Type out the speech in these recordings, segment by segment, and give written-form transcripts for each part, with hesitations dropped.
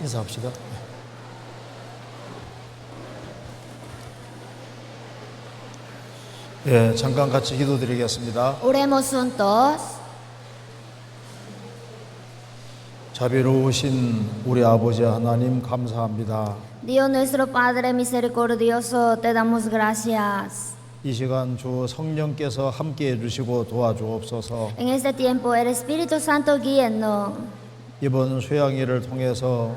인사합시다. 예, 잠깐 같이 기도드리겠습니다. Oremos juntos. 자비로우신 우리 아버지 하나님 감사합니다. Dios nuestro Padre misericordioso, te damos gracias. 이 시간 주 성령께서 함께 해주시고 도와주옵소서. En este tiempo el Espíritu Santo guíenos. 이번 수양회를 통해서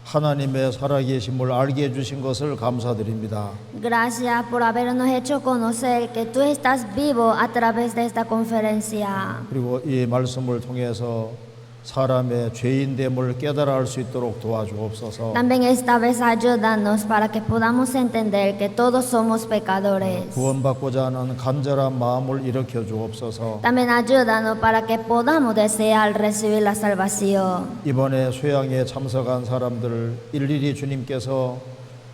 하나님의 살아계심을 알게 해주신 것을 감사드립니다. Gracias por habernos hecho conocer que tú estás vivo a través de esta conferencia. 그리고 이 말씀을 통해서 사람의 죄인됨을 깨달아 알 수 있도록 도와주옵소서. También esta vez ayúdanos para que podamos entender que todos somos pecadores. 구원받고자 하는 간절한 마음을 일으켜 주옵소서. También ayúdanos para que podamos desear recibir la salvación. 이번에 수양에 참석한 사람들 일일이 주님께서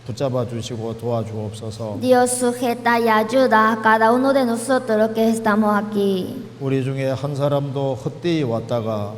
붙잡아 주시고 도와주옵소서. Dios sujeta y ayuda a cada uno de nosotros que estamos aquí. 우리 중에 한 사람도 헛되이 왔다가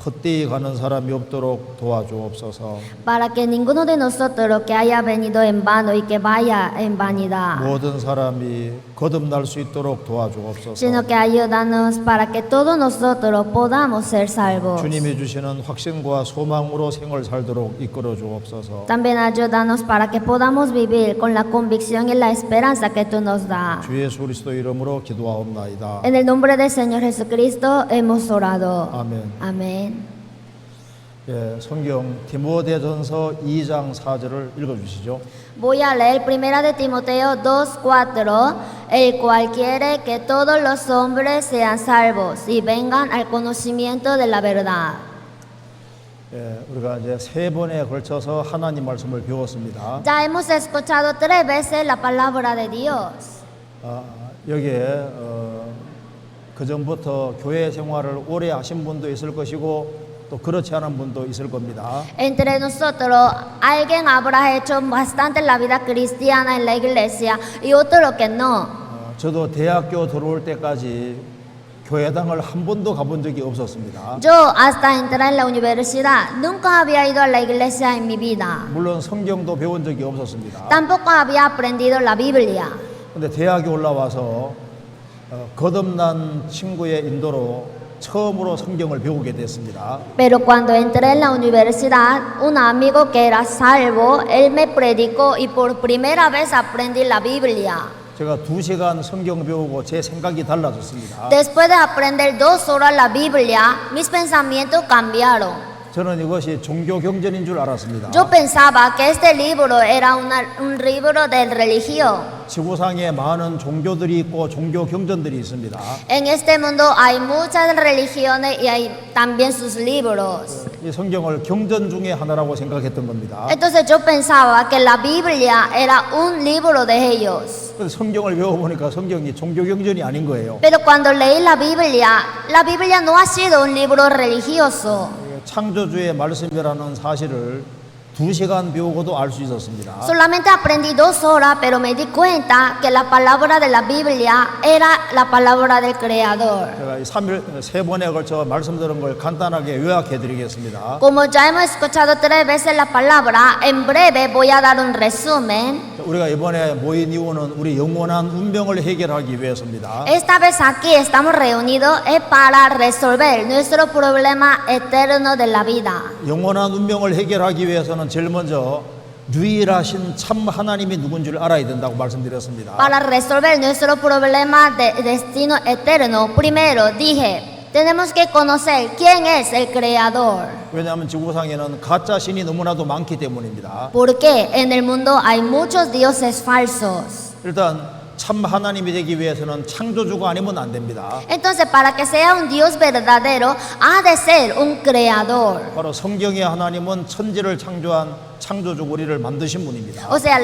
헛되이 가는 사람이 없도록 도와주옵소서. para que ninguno de nosotros que haya venido en vano y que vaya en vanidad, 모든 사람이 거듭날 수 있도록 도와주옵소서. sino que ayúdanos para que todos nosotros podamos ser salvos. 주님이 주시는 확신과 소망으로 생을 살도록 이끌어 주옵소서. También ayúdanos para que podamos vivir con la convicción y la esperanza que tú nos das. 주 예수 그리스도 이름으로 기도하옵나이다. En el nombre del Señor Jesucristo hemos orado. 아멘. Amén. 예, 성경 디모데전서 2장 4절을 읽어 주시죠. Voy a leer primera de Timoteo 2:4, el cual quiere que todos los hombres sean salvos y vengan al conocimiento de la verdad. 예, 우리가 이제 세 번에 걸쳐서 하나님 말씀을 배웠습니다. Ya hemos escuchado 3 veces la palabra de Dios. 여기에 그 전부터 교회 생활을 오래 하신 분도 있을 것이고 또 그렇지 않은 분도 있을 겁니다. Entre nosotros, alguien habrá hecho bastante la vida cristiana en la iglesia y otro que no. 저도 대학교 들어올 때까지 교회당을 한 번도 가본 적이 없었습니다. Yo hasta entrar en la universidad nunca había ido a la iglesia en mi vida. 물론 성경도 배운 적이 없었습니다. Tampoco había aprendido la Biblia. 근데 대학에 올라와서 거듭난 친구의 인도로 처음으로 성경을 배우게 됐습니다. Pero cuando entré en la universidad, un amigo que era salvo, él me predicó y por primera vez aprendí la Biblia. 제가 2시간 성경 배우고 제 생각이 달라졌습니다. Después de aprender 2 horas la Biblia, mis pensamientos cambiaron. 저는 이것이 종교 경전인 줄 알았습니다. Yo pensaba que este libro era un libro de religión. 지구상에 많은 종교들이 있고 종교 경전들이 있습니다. En este mundo hay muchas religiones y hay también sus libros. 이 성경을 경전 중에 하나라고 생각했던 겁니다. Entonces yo pensaba que la Biblia era un libro de ellos. 그래서 성경을 배워보니까 성경이 종교 경전이 아닌 거예요. Pero cuando leí la Biblia no ha sido un libro religioso. 창조주의 말씀이라는 사실을 2시간 배우고도 알 수 있었습니다. Solamente aprendí 2 horas, pero me di cuenta que la palabra de la Biblia era la palabra del Creador. 제가 3 번에 걸쳐 말씀드린 걸 간단하게 요약해 드리겠습니다. Como ya hemos escuchado 3 veces la palabra, en breve voy a dar un resumen. 우리가 이번에 모인 이유는 우리 영원한 운명을 해결하기 위해서입니다. Esta vez aquí estamos reunidos es para resolver nuestro problema eterno de la vida. 영원한 운명을 해결하기 위해서는 제일 먼저 유일하신 참 하나님이 누군지를 알아야 된다고 말씀드렸습니다. Para resolver nuestro problema de destino eterno, primero dije, tenemos que conocer quién es el Creador. 왜냐하면 지구상에는 가짜 신이 너무나도 많기 때문입니다. Porque en el mundo hay muchos dioses falsos. 일단 참 하나님이 되기 위해서는 창조주가 아니면 안 됩니다. Entonces, para que sea un Dios verdadero, ha de ser un creador. 바로 성경의 하나님은 천지를 창조한 창조주 우리를 만드신 분입니다. O sea,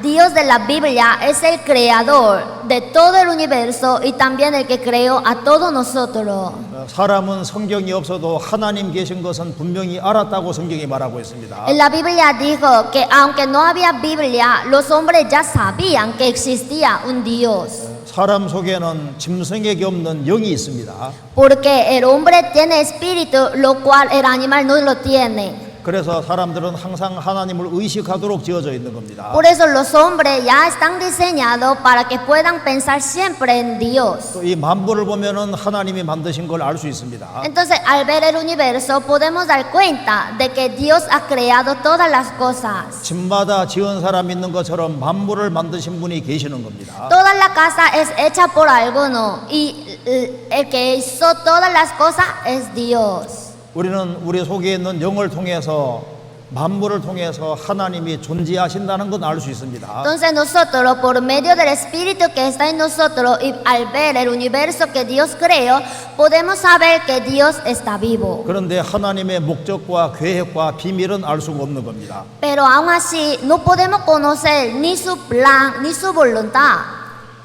Dios de la Biblia es el creador de todo el universo y también el que creó a todos nosotros. 사람은 성경이 없어도 하나님 계신 것은 분명히 알았다고 성경이 말하고 있습니다. En la Biblia dijo que aunque no había Biblia, los hombres ya sabían que existía un Dios. 사람 속에는 짐승에게 없는 영이 있습니다. Porque el hombre tiene espíritu, lo cual el animal no lo tiene. 그래서 사람들은 항상 하나님을 의식하도록 지어져 있는 겁니다. Por eso los hombres ya están diseñados para que puedan pensar siempre en Dios. 또 이 만물을 보면은 하나님이 만드신 걸 알 수 있습니다. Entonces, al ver el universo, podemos dar cuenta de que Dios ha creado todas las cosas. 집마다 지은 사람 있는 것처럼 만물을 만드신 분이 계시는 겁니다. Toda la casa es hecha por alguno y el que hizo todas las cosas es Dios. 우리는 우리 속에 있는 영을 통해서 만물을 통해서 하나님이 존재하신다는 건 알 수 있습니다. Entonces nosotros, por medio del Espíritu que está en nosotros y al ver el universo que Dios creó, podemos saber que Dios está vivo. 그런데 하나님의 목적과 계획과 비밀은 알 수가 없는 겁니다. Pero aún así no podemos conocer ni su plan ni su voluntad.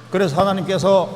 그래서 하나님께서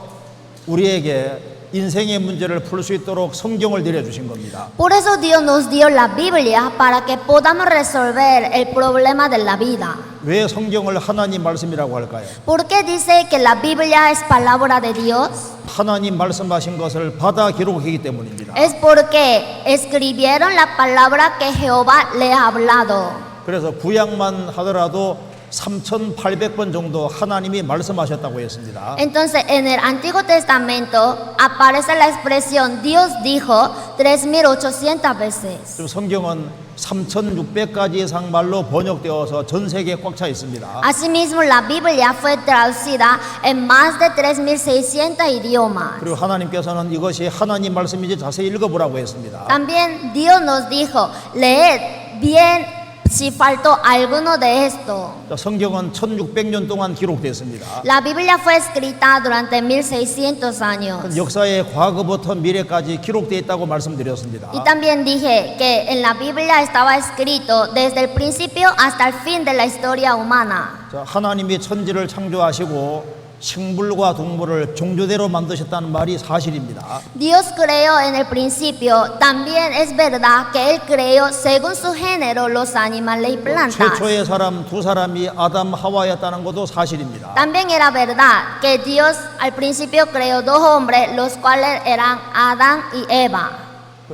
우리에게 인생의 문제를 풀 수 있도록 성경을 내려주신 겁니다. Por eso Dios nos dio la Biblia para que podamos resolver el problema de la vida. 왜 성경을 하나님 말씀이라고 할까요? ¿Por qué dice que la Biblia es palabra de Dios? 하나님 말씀하신 것을 받아 기록하기 때문입니다. Es porque escribieron la palabra que Jehová le ha hablado. 그래서 구약만 하더라도 3,800번 정도 하나님이 말씀하셨다고 했습니다. Entonces, en el Antiguo Testamento aparece la expresión Dios dijo 3.800 veces. 지금 성경은 3,600가지 이상 말로 번역되어서 전 세계에 꽉 차 있습니다. Asimismo, la Biblia fue traducida en más de 3.600 idiomas. 그리고 하나님께서는 이것이 하나님 말씀인지 자세히 읽어보라고 했습니다. También Dios nos dijo, leed bien si faltó alguno de esto. 자, 성경은 1600년 동안 기록됐습니다. La Biblia fue escrita durante 1600 años. 역사의 과거부터 미래까지 기록되어 있다고 말씀드렸습니다. Y también dije que en la Biblia estaba escrito desde el principio hasta el fin de la historia humana. 자, 하나님이 천지를 창조하시고 식물과 동물을 종류대로 만드셨다는 말이 사실입니다. Dios creó en el principio, también es verdad que Él creó según su género los animales y plantas. 최초의 사람 두 사람이 아담 하와였다는 것도 사실입니다. También era verdad que Dios al principio creó dos hombres, los cuales eran Adán y Eva.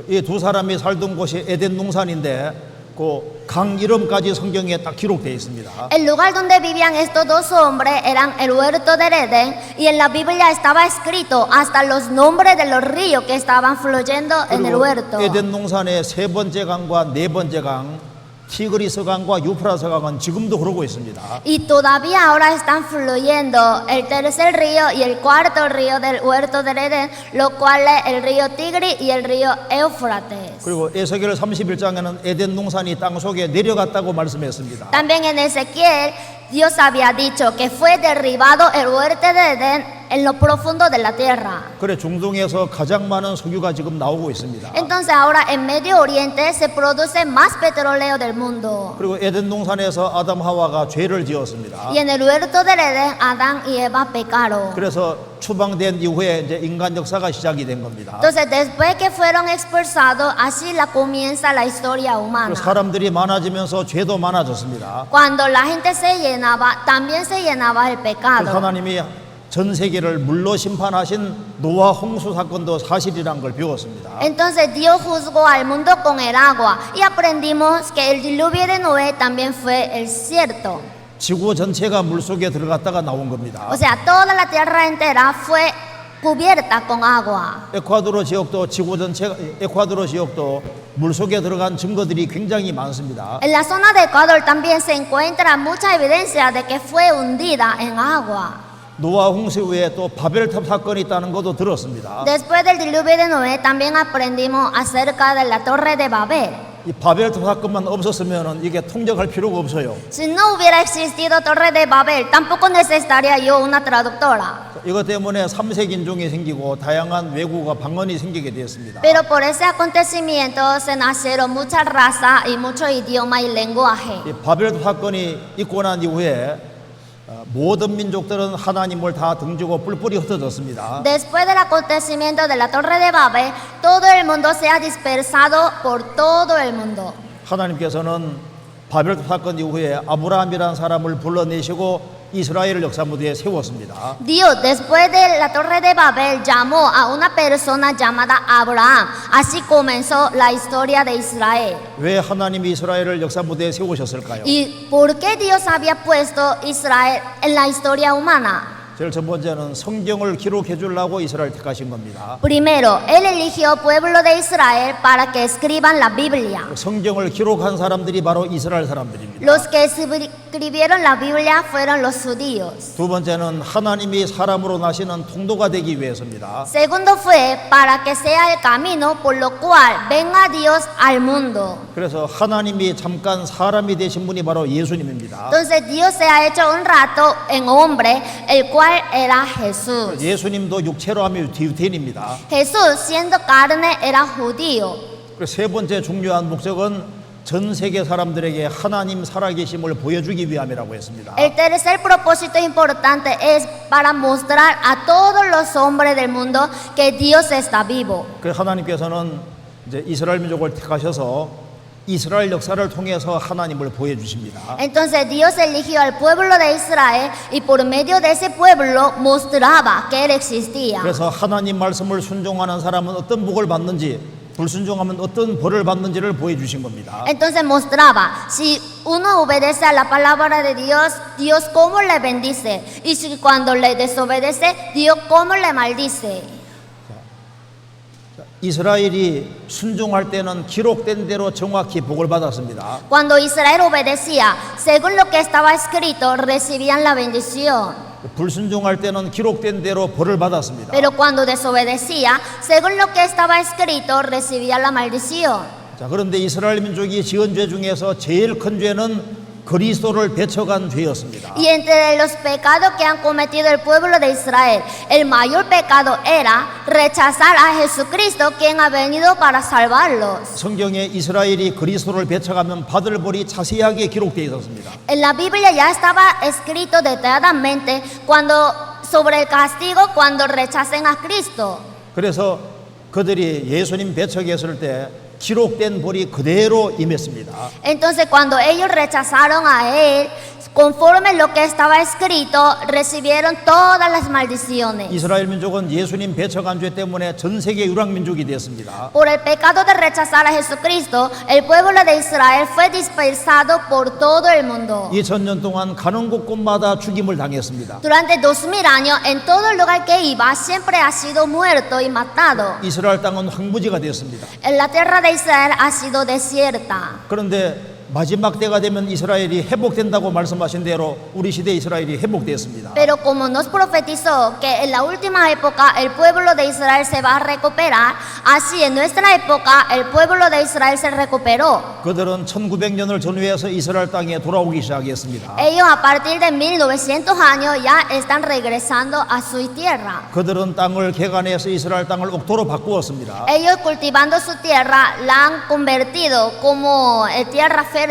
이 두 사람이 살던 곳이 에덴 동산인데 그 강 이름까지 성경에 딱 기록되어 있습니다. El lugar donde vivían estos dos hombres eran el huerto del Edén y en la Biblia estaba escrito hasta los nombres de los ríos que estaban fluyendo en el 그리고 huerto. 에덴 동산의 세 번째 강과 네 번째 강, 티그리스 강과 유프라스 강은 지금도 흐르고 있습니다. Y todavía ahora están fluyendo el tercer río y el cuarto río del huerto del Edén, lo cual es el río Tigris y el río Éufrates. 그리고 에스겔 31장에는 에덴 동산이 땅 속에 내려갔다고 말씀했습니다. También en Ezequiel, Dios había dicho que fue derribado el huerto de Edén en lo profundo de la tierra. 그래 중동에서 가장 많은 석유가 지금 나오고 있습니다. Entonces ahora en Medio Oriente se produce más petróleo del mundo. 그리고 에덴 동산에서 아담 하와가 죄를 지었습니다. Y en el huerto del Edén, Adán y Eva pecaron. 그래서 추방된 이후에 이제 인간 역사가 시작이 된 겁니다. Entonces después que fueron expulsados, así la comienza la historia humana. 그리고 사람들이 많아지면서 죄도 많아졌습니다. Cuando la gente se llenaba, también se llenaba el 그래서 pecado. 하나님이 전 세계를 물로 심판하신 노아 홍수 사건도 사실이란 걸 배웠습니다. Entonces Dios juzgó al mundo con el agua y aprendimos que el diluvio de Noé también fue el cierto. 지구 전체가 물 속에 들어갔다가 나온 겁니다. O sea, toda la tierra entera fue cubierta con agua. 에콰도르 지역도 지구 전체 에콰도르 지역도 물 속에 들어간 증거들이 굉장히 많습니다. En la zona de Ecuador también se encuentra mucha evidencia de que fue hundida en agua. 노아 홍수 후에 또 바벨탑 사건이 있다는 것도 들었습니다. Después del diluvio de Noé también aprendimos acerca de la torre de Babel. 이 바벨탑 사건만 없었으면 이게 통역할 필요가 없어요. Si no hubiera existido torre de Babel, tampoco necesitaría yo una traductora. 이것 때문에 삼색 인종이 생기고 다양한 외국어 방언이 생기게 되었습니다. Pero por ese acontecimiento se nacieron muchas razas y muchos idiomas y lenguajes. 이 바벨탑 사건이 있고 난 이후에 모든 민족들은 하나님을 다 등지고 뿔뿔이 흩어졌습니다. Después del acontecimiento de la torre de Babel, todo el mundo se ha dispersado por todo el mundo. 하나님께서는 바벨탑 사건 이후에 아브라함이라는 사람을 불러내시고 이스라엘을 역사 무대에 세웠습니다. Dios, después de la torre de Babel, llamó a una persona llamada Abraham. Así comenzó la historia de Israel. 왜 하나님이 이스라엘을 역사 무대에 세우셨을까요? ¿Y por qué Dios había puesto Israel en la historia humana? 제일 첫 번째는 성경을 기록해 주려고 이스라엘 택하신 겁니다. Primero, Él eligió pueblo de Israel para que escriban la Biblia. 성경을 기록한 사람들이 바로 이스라엘 사람들입니다. Los que escribieron la Biblia fueron los judíos. 두 번째는 하나님이 사람으로 나시는 통도가 되기 위해서입니다. Segundo fue para que sea el camino por lo cual venga Dios al mundo. 그래서 하나님이 잠깐 사람이 되신 분이 바로 예수님입니다. Entonces Dios se ha hecho un rato en hombre, el cual era Jesús. 예수님도 육체로 하면 유태인입니다. Jesús, siendo carne, era judío. 세 번째 중요한 목적은 전 세계 사람들에게 하나님 살아계심을 보여주기 위함이라고 했습니다. El tercer propósito importante es para mostrar a todos los hombres del mundo que Dios está vivo. 그 하나님께서는 이제 이스라엘 민족을 택하셔서 이스라엘 역사를 통해서 하나님을 보여주십니다. Entonces Dios eligió al pueblo de Israel y por medio de ese pueblo mostraba que Él existía. 그래서 하나님 말씀을 순종하는 사람은 어떤 복을 받는지, 불순종하면 어떤 벌을 받는지를 보여주신 겁니다. Entonces mostraba, si uno obedece a la palabra de Dios, Dios cómo le bendice. Y si cuando le desobedece, Dios cómo le maldice. 이스라엘이 순종할 때는 기록된 대로 정확히 복을 받았습니다. Cuando Israel obedecía, según lo que estaba escrito, recibían la bendición. 불순종할 때는 기록된 대로 벌을 받았습니다. Pero cuando desobedecía, según lo que estaba escrito, recibía la maldición. 자, 그런데 이스라엘 민족이 지은 죄 중에서 제일 큰 죄는 그리스도를 배척한 죄였습니다. Y entre los pecados que han cometido el pueblo de Israel, el mayor pecado era rechazar a Jesucristo, quien ha venido para salvarlos. 성경에 이스라엘이 그리스도를 배척하면 받을 벌이 자세하게 기록되어 있었습니다. En la Biblia ya estaba escrito detalladamente sobre el castigo cuando rechacen a Cristo. 그래서 그들이 예수님 배척했을 때 기록된 벌이 그대로 임했습니다. Entonces cuando ellos rechazaron a Él, conforme lo que estaba escrito, recibieron todas las maldiciones. 이스라엘 민족은 예수님 배척한 죄 때문에 전 세계 유랑 민족이 되었습니다. Por el pecado de rechazar a Jesucristo, el pueblo de Israel fue dispersado por todo el mundo. 2000년 동안 가는 곳곳마다 죽임을 당했습니다. Durante 2000 años, en todo lugar que iba, siempre ha sido muerto y matado. 이스라엘 땅은 황무지가 되었습니다. En la tierra de Israel ha sido desierta. 그런데 마지막 때가 되면 이스라엘이 회복된다고 말씀하신 대로 우리 시대 이스라엘이 회복되었습니다. Pero como nos profetizó que en la última época el pueblo de Israel se va a recuperar, así en nuestra época el pueblo de Israel se recuperó. 그들은 1900년을 전후해서 이스라엘 땅에 돌아오기 시작했습니다. Ellos a partir de 1900 años ya están regresando a su tierra. 그들은 땅을 개간해서 이스라엘 땅을 옥토로 바꾸었습니다. Ellos cultivando su tierra la han convertido como tierra fértil.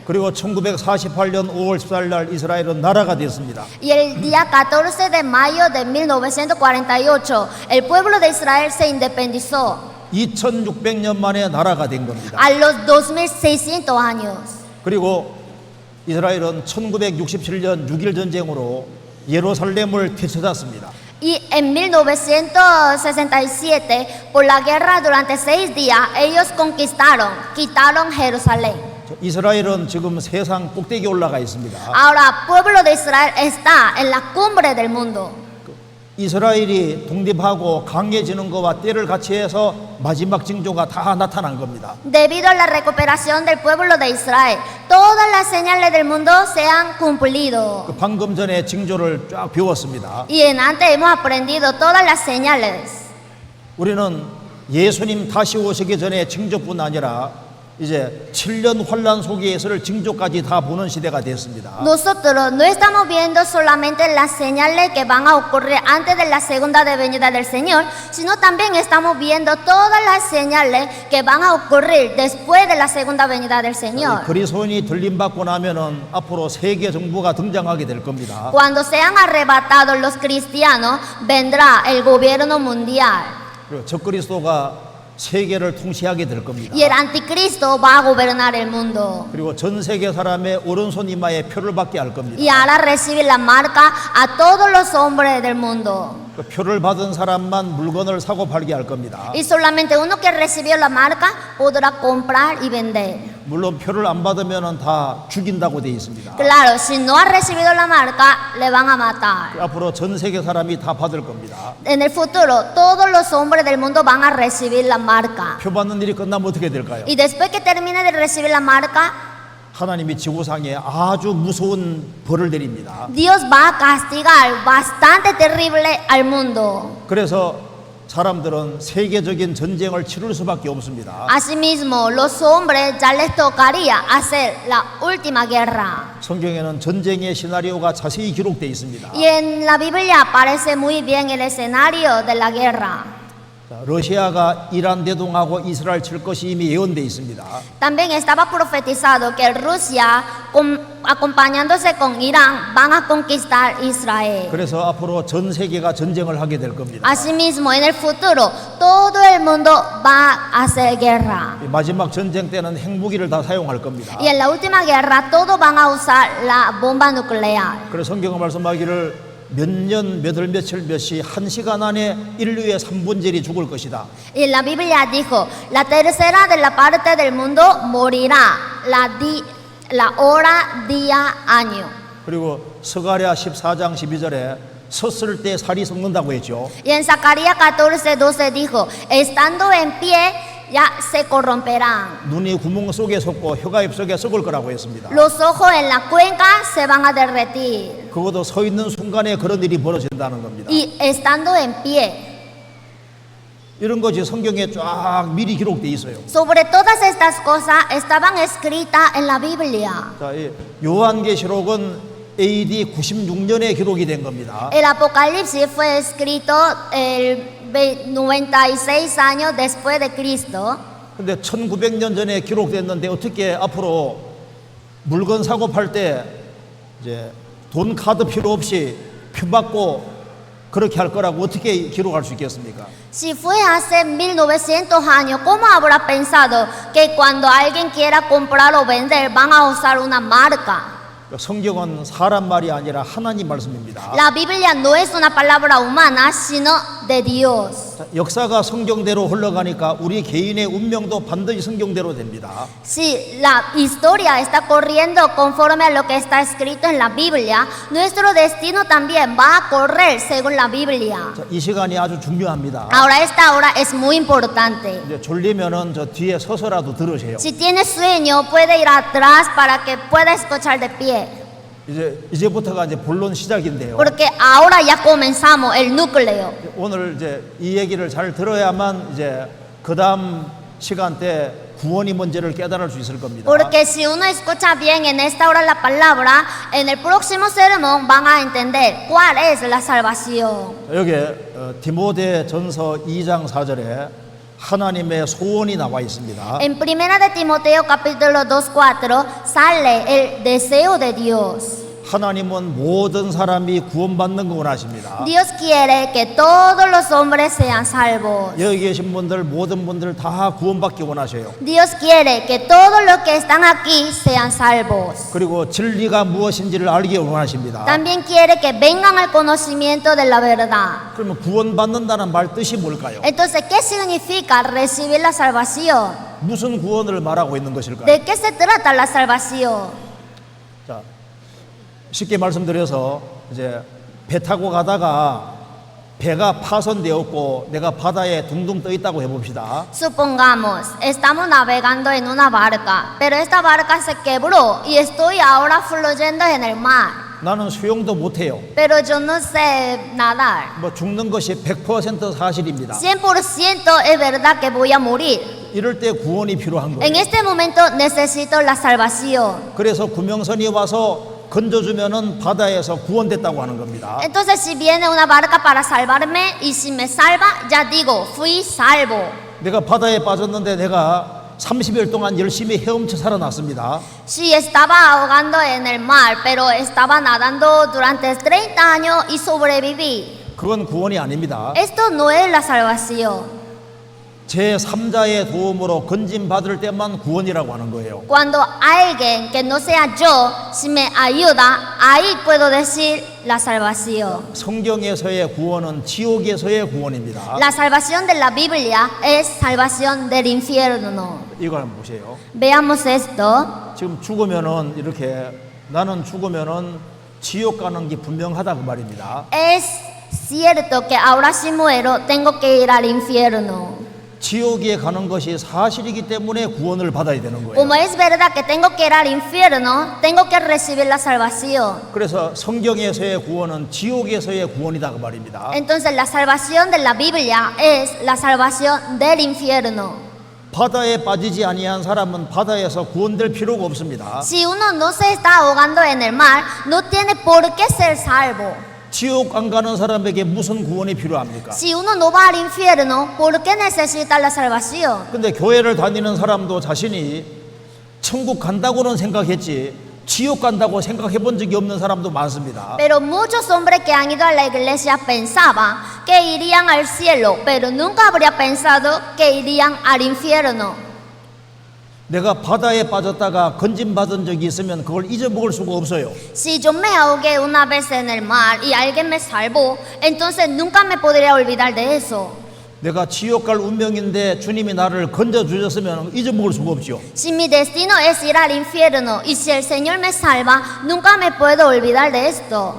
그리고 1948년 5월 14일 날 이스라엘은 나라가 됐습니다. Y el día 14 de mayo de 1948, el pueblo de Israel se independizó 2600년 만에 나라가 된 겁니다. a los 2600 años. 그리고 이스라엘은 1967년 6.1 전쟁으로 예루살렘을 되찾았습니다. Y en 1967, por la guerra durante 6 días, ellos quitaron Jerusalén. 이스라엘은 지금 세상 꼭대기에 올라가 있습니다. Ahora, el pueblo de Israel está en la cumbre del mundo. 이스라엘이 독립하고 강해지는 것과 때를 같이 해서 마지막 징조가 다 나타난 겁니다. Debido a la recuperación del pueblo de Israel, todas las señales del mundo se han cumplido. 방금 전에 징조를 쫙 배웠습니다. Y en antes hemos aprendido todas las señales. 우리는 예수님 다시 오시기 전에 징조뿐 아니라 이제 7년 환란 속에서를 징조까지 다 보는 시대가 됐습니다. Nosotros no estamos viendo solamente las señales que van a ocurrir antes de la segunda venida del Señor, sino también estamos viendo todas las señales que van a ocurrir después de la segunda venida del Señor. 그리스도인이 들림받고 나면은 앞으로 세계 정부가 등장하게 될 겁니다. Cuando sean arrebatados los cristianos, vendrá el gobierno mundial. 그리고 적그리스도가 세계를 통치하게 될 겁니다. Y el anticristo va a gobernar el mundo. 그리고 전 세계 사람의 오른손 이마에 표를 받게 할 겁니다. Y hará recibir la marca a todos los hombres del mundo. 그 표를 받은 사람만 물건을 사고 팔게 할 겁니다. Y solamente uno que recibió la marca podrá comprar y vender. 물론 표를 안 받으면은 다 죽인다고 돼 있습니다. Claro, si no ha recibido la marca, le van a matar. 앞으로 전 세계 사람이 다 받을 겁니다. En el futuro, todos los hombres del mundo van a recibir la marca. 표 받는 일이 끝나면 어떻게 될까요? Y después que termine de recibir la marca, 하나님이 지구상에 아주 무서운 벌을 내립니다. Dios va a castigar bastante terrible al mundo. 그래서 사람들은 세계적인 전쟁을 치를 수밖에 없습니다. Asimismo, los hombres ya les tocaría hacer la última guerra. 성경에는 전쟁의 시나리오가 자세히 기록되어 있습니다. Y en la Biblia aparece muy bien el escenario de la guerra. 자, 러시아가 이란 대동하고 이스라엘 칠 것이 이미 예언되어 있습니다. También estaba profetizado que Rusia, acompañándose con Irán, van a conquistar Israel. 그래서 앞으로 전 세계가 전쟁을 하게 될 겁니다. Asimismo, en el futuro, todo el mundo va a hacer guerra. 이 마지막 전쟁 때는 핵무기를 다 사용할 겁니다. Y en la última guerra, todos van a usar la bomba nuclear. 그래서 성경은 말씀하기를 몇 년, 몇 월, 며칠, 몇 시, 한 시간 안에 인류의 3분절이 죽을 것이다. Y la Biblia dijo, la tercera de la parte del mundo morirá, la hora, día, año. 그리고 스가랴 14장 12절에 섰을 때 살이 썩는다고 했죠. Y en Zacarías 14:12 dijo, estando en pie, ya se corromperán. 눈이 구멍 속에 솟고 혀가 입 속에 썩을 거라고 했습니다. Los ojos en la cuenca se van a derretir. 그것도 서 있는 순간에 그런 일이 벌어진다는 겁니다. Y estando en pie. 이런 것이 성경에 쫙 미리 기록돼 있어요. Sobre todas estas cosas estaban escritas en la Biblia. 자, 이 요한계시록은 AD 96년에 기록이 된 겁니다. El Apocalipsis fue escrito el 96 años después de Cristo. 근데 1900년 전에 기록됐는데 어떻게 앞으로 물건 사고 팔 때 이제 돈 카드 필요 없이 표 받고 그렇게 할 거라고 어떻게 기록할 수 있겠습니까? Si fue hace 1900 años, ¿cómo habrá pensado que cuando alguien quiera comprar o vender van a usar una marca? 성경은 사람 말이 아니라 하나님 말씀입니다. La Biblia no es una palabra humana, sino de Dios. 자, 역사가 성경대로 흘러가니까 우리 개인의 운명도 반드시 성경대로 됩니다. Si la historia está corriendo conforme a lo que está escrito en la Biblia, nuestro destino también va a correr según la Biblia. 자, 이 시간이 아주 중요합니다. Ahora esta hora es muy importante. 이제 졸리면은 저 뒤에 서서라도 들으세요. Si tiene sueño, puede ir atrás para que pueda escuchar de pie. 이제부터가 이제 본론 시작인데요. Porque ahora ya comenzamos el núcleo. 오늘 이제 이 얘기를 잘 들어야만 이제 그 다음 시간 때 구원이 뭔지를 깨달을 수 있을 겁니다. Porque si uno escucha bien en esta hora la palabra, en el próximo sermón van a entender cuál es la salvación. 여기 디모데 전서 2장 4절에 하나님의 소원이 나와 있습니다. En primera de Timoteo capítulo 2:4 sale el deseo de Dios. 하나님은 모든 사람이 구원받는 거 원하십니다. Dios quiere que todos los hombres sean salvos. 여기 계신 분들 모든 분들 다 구원받기 원하셔요. Dios quiere que todos los que están aquí sean salvos. 그리고 진리가 무엇인지를 알기 원하십니다. También quiere que vengan al conocimiento de la verdad. 그러면 구원받는다는 말 뜻이 뭘까요? Entonces, ¿qué significa recibir la salvación? 무슨 구원을 말하고 있는 것일까요? ¿De qué se trata la salvación? 자, 쉽게 말씀드려서 이제 배 타고 가다가 배가 파손되었고 내가 바다에 둥둥 떠 있다고 해봅시다. Supongamos, estamos navegando en una barca, pero esta barca se quebró y estoy ahora fluyendo en el mar. 나는 수영도 못해요. Pero yo no sé nadar. 뭐 죽는 것이 100% 사실입니다. 100% es verdad que voy a morir. 이럴 때 구원이 필요한 En 거예요. este momento necesito la salvación. 그래서 구명선이 와서 건져주면은 바다에서 구원됐다고 하는 겁니다. Entonces, si viene una barca para salvarme y si me salva, ya digo, fui salvo. 내가 바다에 빠졌는데 내가 30일 동안 열심히 헤엄쳐 살아났습니다. Si estaba ahogando en el mar, pero estaba nadando durante 30 años y sobreviví. 그건 구원이 아닙니다. Esto no es la salvación. 제3자의 도움으로 건진 받을 때만 구원이라고 하는 거예요. Cuando alguien que no sea yo, si me ayuda, ahí puedo decir la salvación. 성경에서의 구원은 지옥에서의 구원입니다. La salvación de la Biblia es salvación del infierno. 이걸 한번 보세요. Veamos esto. 지금 죽으면은 이렇게 나는 죽으면은 지옥 가는 게 분명하다 그 말입니다. Es cierto que ahora si muero tengo que ir al infierno. 지옥에 가는 것이 사실이기 때문에 구원을 받아야 되는 거예요. Como es verdad que tengo que ir al infierno, tengo que recibir la salvación. 그래서 성경에서의 구원은 지옥에서의 구원이다 그 말입니다. Entonces la salvación de la Biblia es la salvación del infierno. 바다에 빠지지 아니한 사람은 바다에서 구원될 필요가 없습니다. Si uno no se está ahogando en el mar, no tiene por qué ser salvo. 지옥 안 가는 사람에게 무슨 구원이 필요합니까? Si uno no va al infierno, ¿por qué necesita la salvación? 근데 교회를 다니는 사람도 자신이 천국 간다고는 생각했지 지옥 간다고 생각해 본 적이 없는 사람도 많습니다. Pero muchos hombres que han ido a la iglesia pensaban que irían al cielo, pero nunca habría pensado que irían al infierno. 내가 바다에 빠졌다가 건짐받은 적이 있으면 그걸 잊어먹을 수가 없어요. Si yo me ahogué una vez en el mar y alguien me salvó, entonces nunca me podría olvidar de eso. 내가 지옥 갈 운명인데 주님이 나를 건져주셨으면 잊어먹을 수가 없죠. Si mi destino es ir al infierno y si el Señor me salva, nunca me puedo olvidar de esto.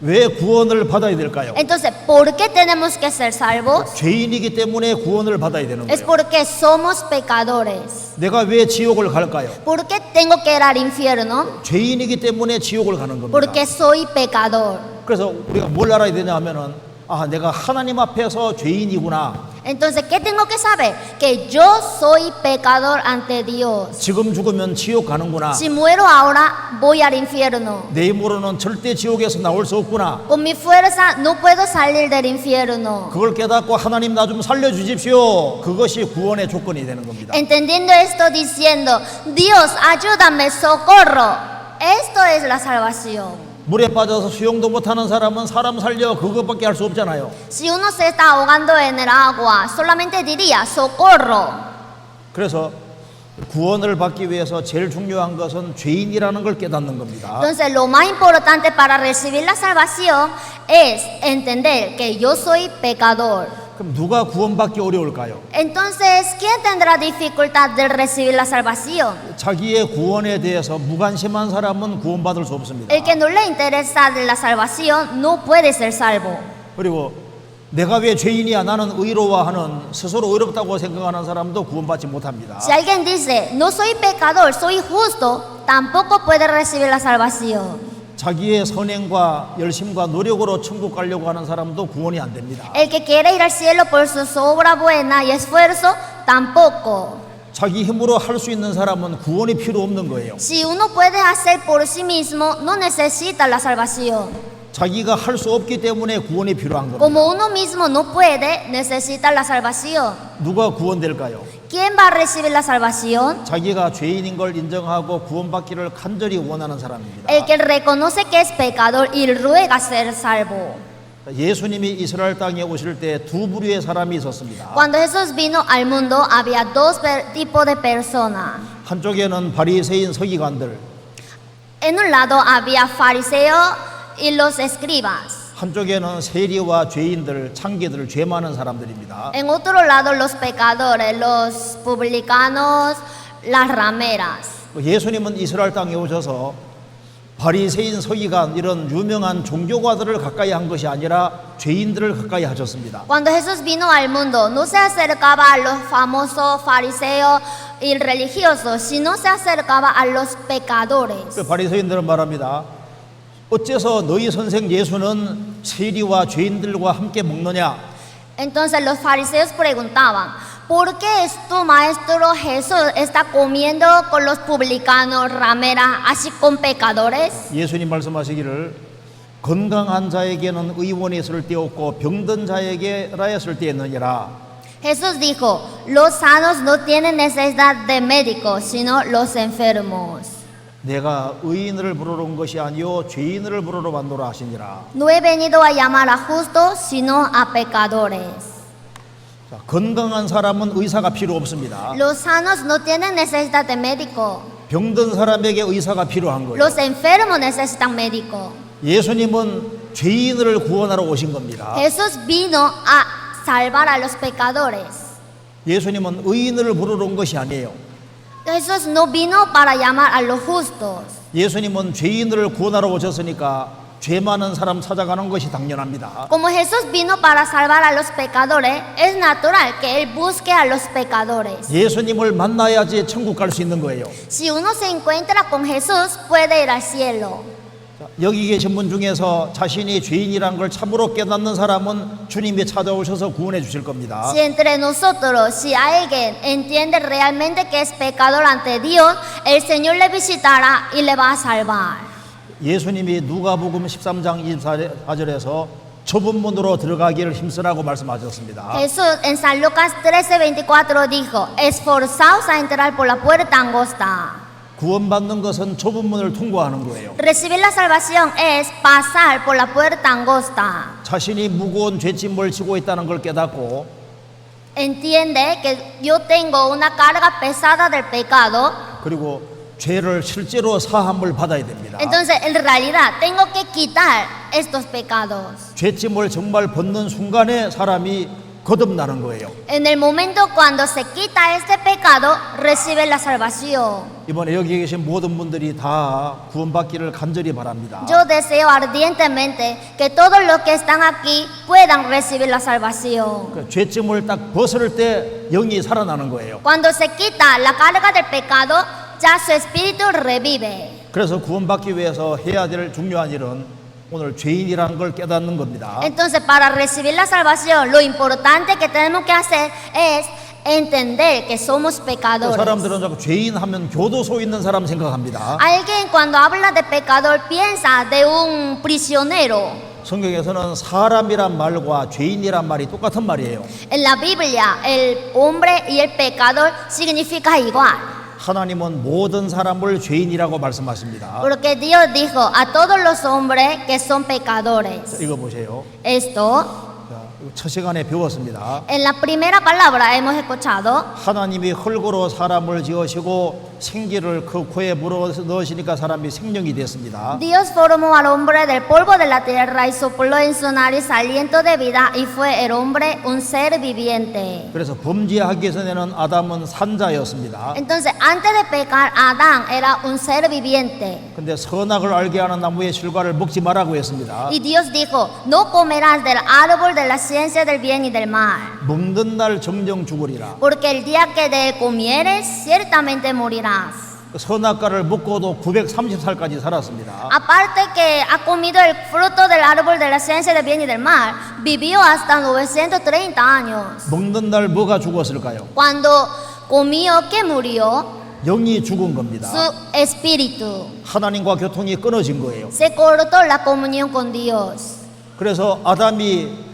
왜 구원을 받아야 될까요? Entonces, ¿por qué tenemos que ser salvos? 죄인이기 때문에 구원을 받아야 되는 Es 거예요. porque somos pecadores. 내가 왜 지옥을 갈까요? ¿Por qué tengo que ir al infierno? 죄인이기 때문에 지옥을 가는 겁니다. Porque soy pecador. 그래서 우리가 뭘 알아야 되냐 하면은 내가 하나님 앞에서 죄인이구나. Entonces, ¿qué tengo que saber? Que yo soy pecador ante Dios. 지금 죽으면 지옥 가는구나. Si muero ahora, voy al infierno. 내 힘으로는 절대 지옥에서 나올 수 없구나. Con mi fuerza no puedo salir del infierno. 그걸 깨닫고 하나님 나 좀 살려주십시오. 그것이 구원의 조건이 되는 겁니다. Entendiendo esto, diciendo, Dios, ayúdame, socorro. Esto es la salvación. 물에 빠져서 수영도 못하는 사람은 사람 살려 그것밖에 할 수 없잖아요. Si uno se está ahogando en el agua, solamente diría, socorro. 그래서 구원을 받기 위해서 제일 중요한 것은 죄인이라는 걸 깨닫는 겁니다. Entonces, lo más importante para recibir la salvación es entender que yo soy pecador. 그럼 누가 구원받기 어려울까요? Entonces, ¿quién tendrá dificultad de recibir la salvación? 자기의 구원에 대해서 무관심한 사람은 구원받을 수 없습니다. El que no le interesa de la salvación no puede ser salvo. 그리고 내가 왜 죄인이야 나는 의로워하는 스스로 의롭다고 생각하는 사람도 구원받지 못합니다. Si alguien dice, no soy pecador, soy justo, tampoco puede recibir la salvación. 자기의 선행과 열심과 노력으로 천국 가려고 하는 사람도 구원이 안 됩니다. El que quiere ir al cielo por sus obras buenas y esfuerzo, tampoco. 자기 힘으로 할 수 있는 사람은 구원이 필요 없는 거예요. Si uno puede hacer por sí mismo, no necesita la salvación. 자기가 할 수 없기 때문에 구원이 필요한 겁니다. Como uno mismo no puede, necesita la salvación. 누가 구원될까요? ¿Quién va a recibir la salvación? 자기가 죄인인 걸 인정하고 구원받기를 간절히 원하는 사람입니다. El que reconoce que es pecador y ruega ser salvo. 예수님이 이스라엘 땅에 오실 때 두 부류의 사람이 있었습니다. Cuando Jesús vino al mundo, había dos tipos de personas. 한쪽에는 바리새인 서기관들, En un lado había fariseos y los escribas. 한쪽에는 세리와 죄인들, 창기들, 죄 많은 사람들입니다. En otro lado los pecadores, los publicanos, las rameras. 예수님은 이스라엘 땅에 오셔서 바리새인 서기관 이런 유명한 종교가들을 가까이 한 것이 아니라 죄인들을 가까이 하셨습니다. Cuando Jesús vino al mundo, no se acercaba a los famosos fariseos y religiosos, sino se acercaba a los pecadores. 그 바리새인들은 말합니다. 어째서 너희 선생 예수는 세리와 죄인들과 함께 먹느냐? Entonces los fariseos preguntaban, ¿por qué tu maestro Jesús está comiendo con los publicanos, rameras, así con pecadores? 예수님 말씀하시기를 건강한 자에게는 의원이 있을 때 없고 병든 자에게라 했을 때 있느니라. Jesús dijo, los sanos no tienen necesidad de médicos, sino los enfermos. 내가 의인을 부르러 온 것이 아니요 죄인을 부르러 왔노라 하시니라. No he venido a llamar a justos, sino a pecadores. 자, 건강한 사람은 의사가 필요 없습니다. Los sanos no tienen necesidad de médico. 병든 사람에게 의사가 필요한 거예요. Los enfermos necesitan médico. 예수님은 죄인을 구원하러 오신 겁니다. Jesús vino a salvar a los pecadores. 예수님은 의인을 부르러 온 것이 아니에요. Jesús no vino para llamar a los justos. 예수님은 죄인을 구원하러 오셨으니까 죄 많은 사람 찾아가는 것이 당연합니다. Como Jesús vino para salvar a los pecadores, es natural que Él busque a los pecadores. 예수님을 만나야지 천국 갈 수 있는 거예요. Si uno se encuentra con Jesús, puede ir al cielo. 자, 여기 계신 분 중에서 자신이 죄인이란 걸 참으로 깨닫는 사람은 주님이 찾아오셔서 구원해 주실 겁니다. Si entre nosotros, si alguien entiende realmente que es pecador ante Dios, el Señor le visitará y le va a salvar. 예수님이 누가복음 13장 24절에서 좁은 문으로 들어가기를 힘쓰라고 말씀하셨습니다. Jesús en San Lucas 13:24 dijo, esforzaos a entrar por la puerta angosta. 구원받는 것은 좁은 문을 통과하는 거예요. Recibir la salvación es pasar por la puerta angosta. 자신이 무거운 죄짐을 지고 있다는 걸 깨닫고 Entiende que yo tengo una carga pesada del pecado. 그리고 죄를 실제로 사함을 받아야 됩니다. Entonces, en realidad, tengo que quitar estos pecados. 죄짐을 정말 벗는 순간에 사람이 거듭나는 거예요. En el momento cuando se quita este pecado, recibe la salvación. 이번에 여기 계신 모든 분들이 다 구원받기를 간절히 바랍니다. Yo deseo ardientemente que todos los que están aquí puedan recibir la salvación. 그 죄짐을 딱 벗을 때 영이 살아나는 거예요. Cuando se quita la carga del pecado, ya su espíritu revive. 그래서 구원받기 위해서 해야 될 중요한 일은 오늘 죄인이라는 걸 깨닫는 겁니다. Entonces, para recibir la salvación, lo importante que tenemos que hacer es entender que somos pecadores. 사람들은 자꾸 죄인 하면 교도소에 있는 사람 생각합니다. Alguien cuando habla de pecador piensa de un prisionero. 성경에서는 사람이란 말과 죄인이란 말이 똑같은 말이에요. En la Biblia, el hombre y el pecador significa igual. 하나님은 모든 사람을 죄인이라고 말씀하십니다. Porque Dios dijo a todos los hombres que son pecadores. 이거 보세요. Esto, 자, 이거 첫 시간에 배웠습니다. en la primera palabra hemos escuchado. 하나님이 흙으로 사람을 지으시고 생기를 그 코에 물어 넣으시니까 사람이 생명이 됐습니다. Dios formó al hombre del polvo de la tierra y sopló en su nariz aliento de vida y fue el hombre un ser viviente. 그래서 범죄하기 전에는 아담은 산자였습니다. Entonces, antes de pecar, Adán era un ser viviente. 근데 선악을 알게 하는 나무의 실과를 먹지 말라고 했습니다. Y Dios dijo, no comerás del árbol de la ciencia del bien y del mal, 먹는 날 정령 죽으리라. porque el día que de él comieres, ciertamente morirás. 선악과를 먹고도 930살까지 살았습니다. Aparte que ha comido el fruto del árbol de la ciencia del bien y del mal, vivió hasta 930 años. 먹는 날 뭐가 죽었을까요? Cuando comió, ¿qué murió? 영이 죽은 겁니다. Su espíritu. 하나님과 교통이 끊어진 거예요. Se cortó la comunión con Dios. 그래서 아담이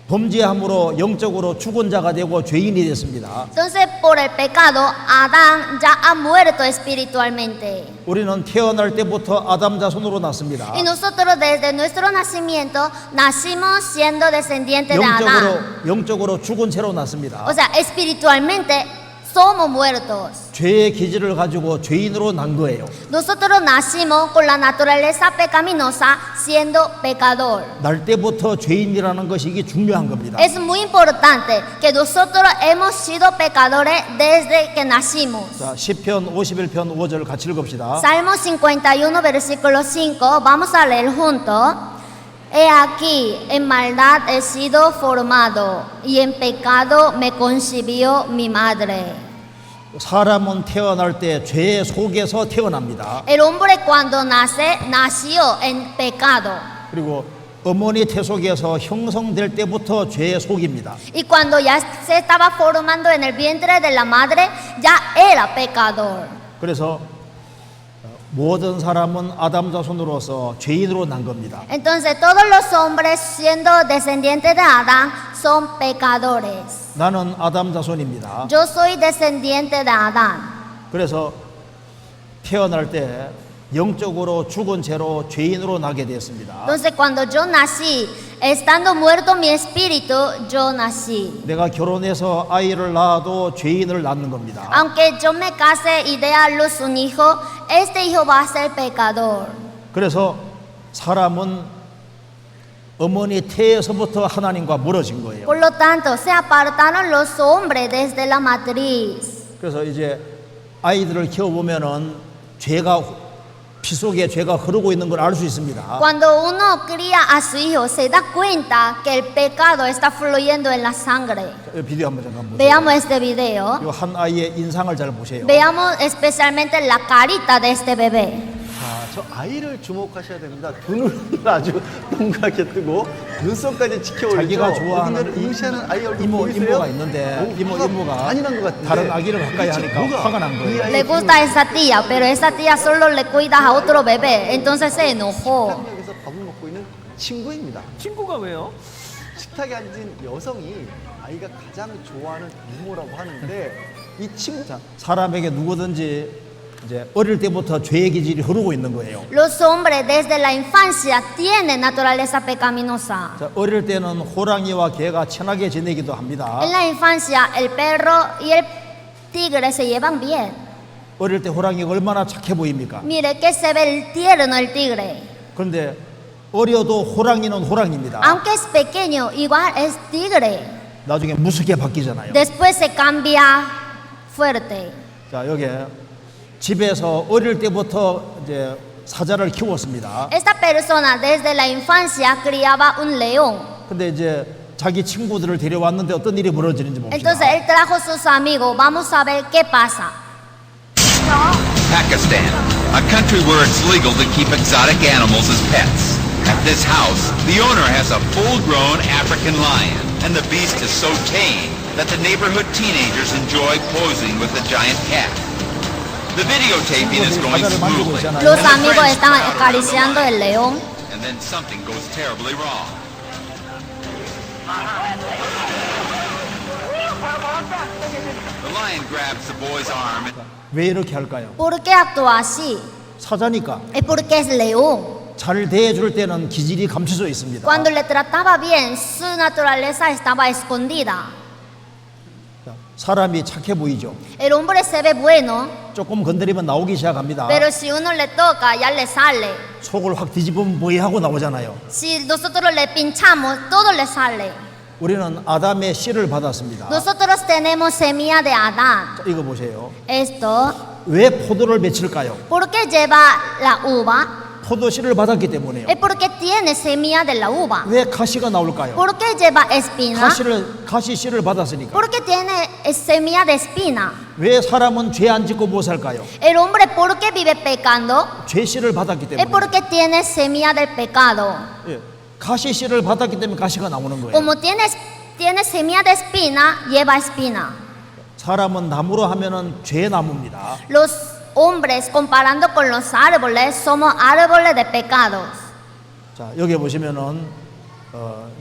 범죄함으로 영적으로 죽은 자가 되고 죄인이 됐습니다. Entonces, por el pecado, Adán ya ha muerto espiritualmente. 우리는 태어날 때부터 아담 자손으로 났습니다. Y nosotros desde nuestro nacimiento nacimos siendo descendientes de Adán. 영적으로 죽은 채로 났습니다. O sea, espiritualmente somos muertos. 죄의 기질을 가지고 죄인으로 난 거예요. Nosotros nacimos con la naturaleza pecaminosa siendo pecador. 날 때부터 죄인이라는 것이 이게 중요한 겁니다. Es muy importante que nosotros hemos sido pecadores desde que nacimos. 자, 시편 51편 5절 같이 읽읍시다. Salmo 51, versículo 5, vamos a leer juntos. He aquí, en maldad he sido formado, y en pecado me concibió mi madre. 사람은 태어날 때 죄 속에서 태어납니다. El hombre cuando nace, nació en pecado. 그리고 어머니 태 속에서 형성될 때부터 죄 속입니다. Y cuando ya se estaba formando en el vientre de la madre, ya era pecador. 그래서 모든 사람은 아담 자손으로서 죄인으로 난 겁니다. Entonces todos los hombres siendo descendientes de Adán son pecadores. 나는 아담 자손입니다. Yo soy descendiente de Adán. 그래서 태어날 때 영적으로 죽은 채로 죄인으로 나게 됐습니다. Entonces cuando yo nací, estando muerto mi espíritu, yo nací. 내가 결혼해서 아이를 낳아도 죄인을 낳는 겁니다. Aunque yo me case y dé a luz un hijo, este hijo va a ser pecador. 그래서 사람은 어머니 태에서부터 하나님과 멀어진 거예요. Por lo tanto, se apartaron los hombres desde la matriz. 그래서 이제 아이들을 키워보면은 죄가 피 속에 죄가 흐르고 있는 걸 알 수 있습니다. Cuando uno cría a su hijo, se da cuenta que el pecado está fluyendo en la sangre. 이 비디오 한번 잠깐 보세요. Veamos este video. 이 한 아이의 인상을 잘 보세요. Veamos especialmente la carita de este bebé. 자, 저 아이를 주목하셔야 됩니다. 두 눈을 아주 동그랗게 뜨고 눈썹까지 지켜 올리죠. 자기가 좋아하는 그분들을 응시하는 아이 얼굴 이모, 보이세요? 이모가 있는데 이모가 많이 난 것 같은데 다른 아기를 가까이 도대체 하니까 뭐가 화가 난 이 거예요. 아이의 Le gusta a esa tía, pero esa tía solo le cuida a otro bebé, entonces se enojó. 식탁역에서 밥을 먹고 있는 친구입니다. 친구가 왜요? 식탁에 앉은 여성이 아이가 가장 좋아하는 이모라고 하는데 이 친구 사람에게 누구든지 이제 어릴 때부터 죄의 기질이 흐르고 있는 거예요. Los hombres desde la infancia tienen naturaleza pecaminosa. 자, 어릴 때는 호랑이와 개가 친하게 지내기도 합니다. En la infancia el perro y el tigre se llevan bien. 어릴 때 호랑이가 얼마나 착해 보입니까? Mire que se ve el tierno el tigre. 그런데 어려도 호랑이는 호랑이입니다. Aunque es pequeño, igual es tigre. 나중에 무섭게 바뀌잖아요. Después se cambia fuerte. 자, 여기 집에서 어릴 때부터 이제 사자를 키웠습니다. Esta persona desde la infancia criaba un león. 근데 이제 자기 친구들을 데려왔는데 어떤 일이 벌어지는지 봅시다. Entonces él trajo sus amigos. Vamos a ver qué pasa. Pakistan, a country where it's legal to keep exotic animals as pets. At this house, the owner has a full-grown African lion, and the beast is so tame that the neighborhood teenagers enjoy posing with the giant cat. The videotaping is going 사자를 만지고 smoothly, 있잖아요. Los amigos están acariciando el león. and then something goes terribly wrong. The lion grabs the boy's arm and 왜 이렇게 할까요? ¿Por qué actúa así? 사자니까 Es porque es león. 잘 대해줄 때는 기질이 감춰져 있습니다. Cuando le trataba bien, su naturaleza estaba escondida. 자, 사람이 착해 보이죠. El hombre se ve bueno, 조금 건드리면 나오기 시작합니다. pero si uno le toca, ya le sale. 속을 확 뒤집으면 뭐해 하고 나오잖아요. Si nosotros le pinchamos, todo le sale. 우리는 아담의 씨를 받았습니다. Nosotros tenemos semilla de Adán. 자, 이거 보세요. Esto, 왜 포도를 맺힐까요? ¿por qué lleva la uva? 포도 씨를 받았기 때문에요. Es porque tiene semilla de la uva. 왜 가시가 나올까요? ¿Por qué lleva espina? 가시 씨를 받았으니까. Porque tiene semilla de espina. 왜 사람은 죄 안 짓고 못 살까요? El hombre, ¿por qué vive pecando? 죄 씨를 받았기 Es 때문에. porque tiene semilla del pecado. 예. 가시 씨를 받았기 때문에 가시가 나오는 거예요. Como tiene semilla de espina, lleva espina. 사람은 나무로 하면은 죄 나무입니다. Los hombres, comparando con los árboles, somos árboles de pecados. 자, 여기 보시면은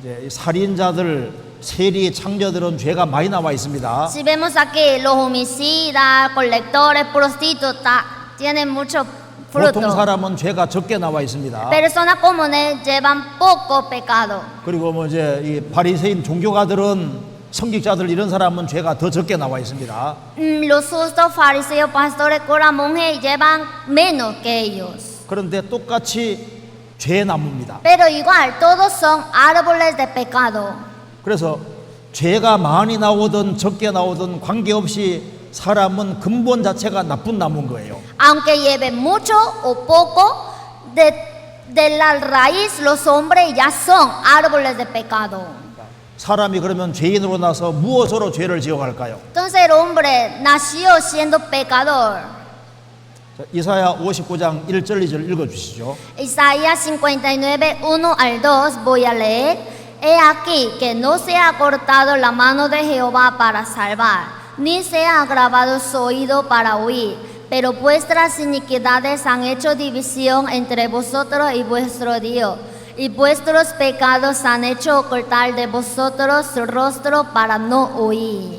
이제 이 살인자들, 세리, 창녀들은 죄가 많이 나와 있습니다. Si vemos aquí, los homicidas, colectores, prostitutas, tienen mucho 보통 fruto. 사람은 죄가 적게 나와 있습니다. Personas comunes llevan poco pecado. 그리고 뭐 이제 이 바리새인 종교가들은 성직자들 이런 사람은 죄가 더 적게 나와 있습니다. Los justos fariseos, pastores, curas, monjes llevan menos que ellos. 그런데 똑같이 죄 나무입니다. Pero igual, todos son árboles de pecado. 그래서 죄가 많이 나오든 적게 나오든 관계없이 사람은 근본 자체가 나쁜 나무인 거예요. Aunque lleven mucho o poco, de la raíz los hombres ya son árboles de pecado. 사람이 그러면 죄인으로 나서 무엇으로 죄를 지어갈까요? Entonces el hombre nació siendo pecador. 자, 이사야 59장 1절 2절 읽어주시죠. Isaías 59, 1 al 2, voy a leer. He aquí que no se ha cortado la mano de Jehová para salvar, ni se ha agravado su oído para oír, pero vuestras iniquidades han hecho división entre vosotros y vuestro Dios, y vuestros pecados han hecho ocultar de vosotros su rostro para no oír.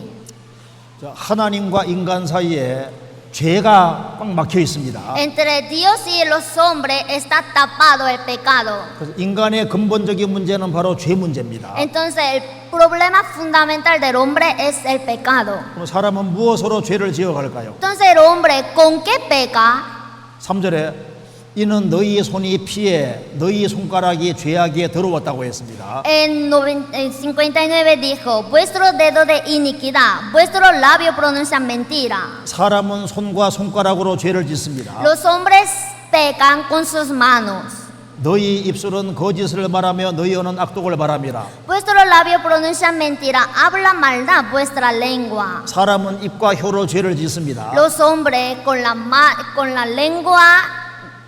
자, 하나님과 인간 사이에 죄가 꽉 막혀 있습니다. Entre Dios y los hombres está tapado el pecado. 그래서 인간의 근본적인 문제는 바로 죄 문제입니다. Entonces el problema fundamental del hombre es el pecado. 그럼 사람은 무엇으로 죄를 지어갈까요? Entonces el hombre, ¿con qué peca? 3절에 이는 너희 손이 피해 너희 손가락이 죄악에 더러웠다고 했습니다. En 59 dijo, vuestro dedo de iniquidad, vuestro labio pronuncian mentira. 사람은 손과 손가락으로 죄를 짓습니다. Los hombres pecan con sus manos. 너희 입술은 거짓을 말하며 너희 언어는 악독을 말함이라. Vuestro labio pronuncian mentira, habla maldad vuestra lengua. 사람은 입과 혀로 죄를 짓습니다. Los hombres con la lengua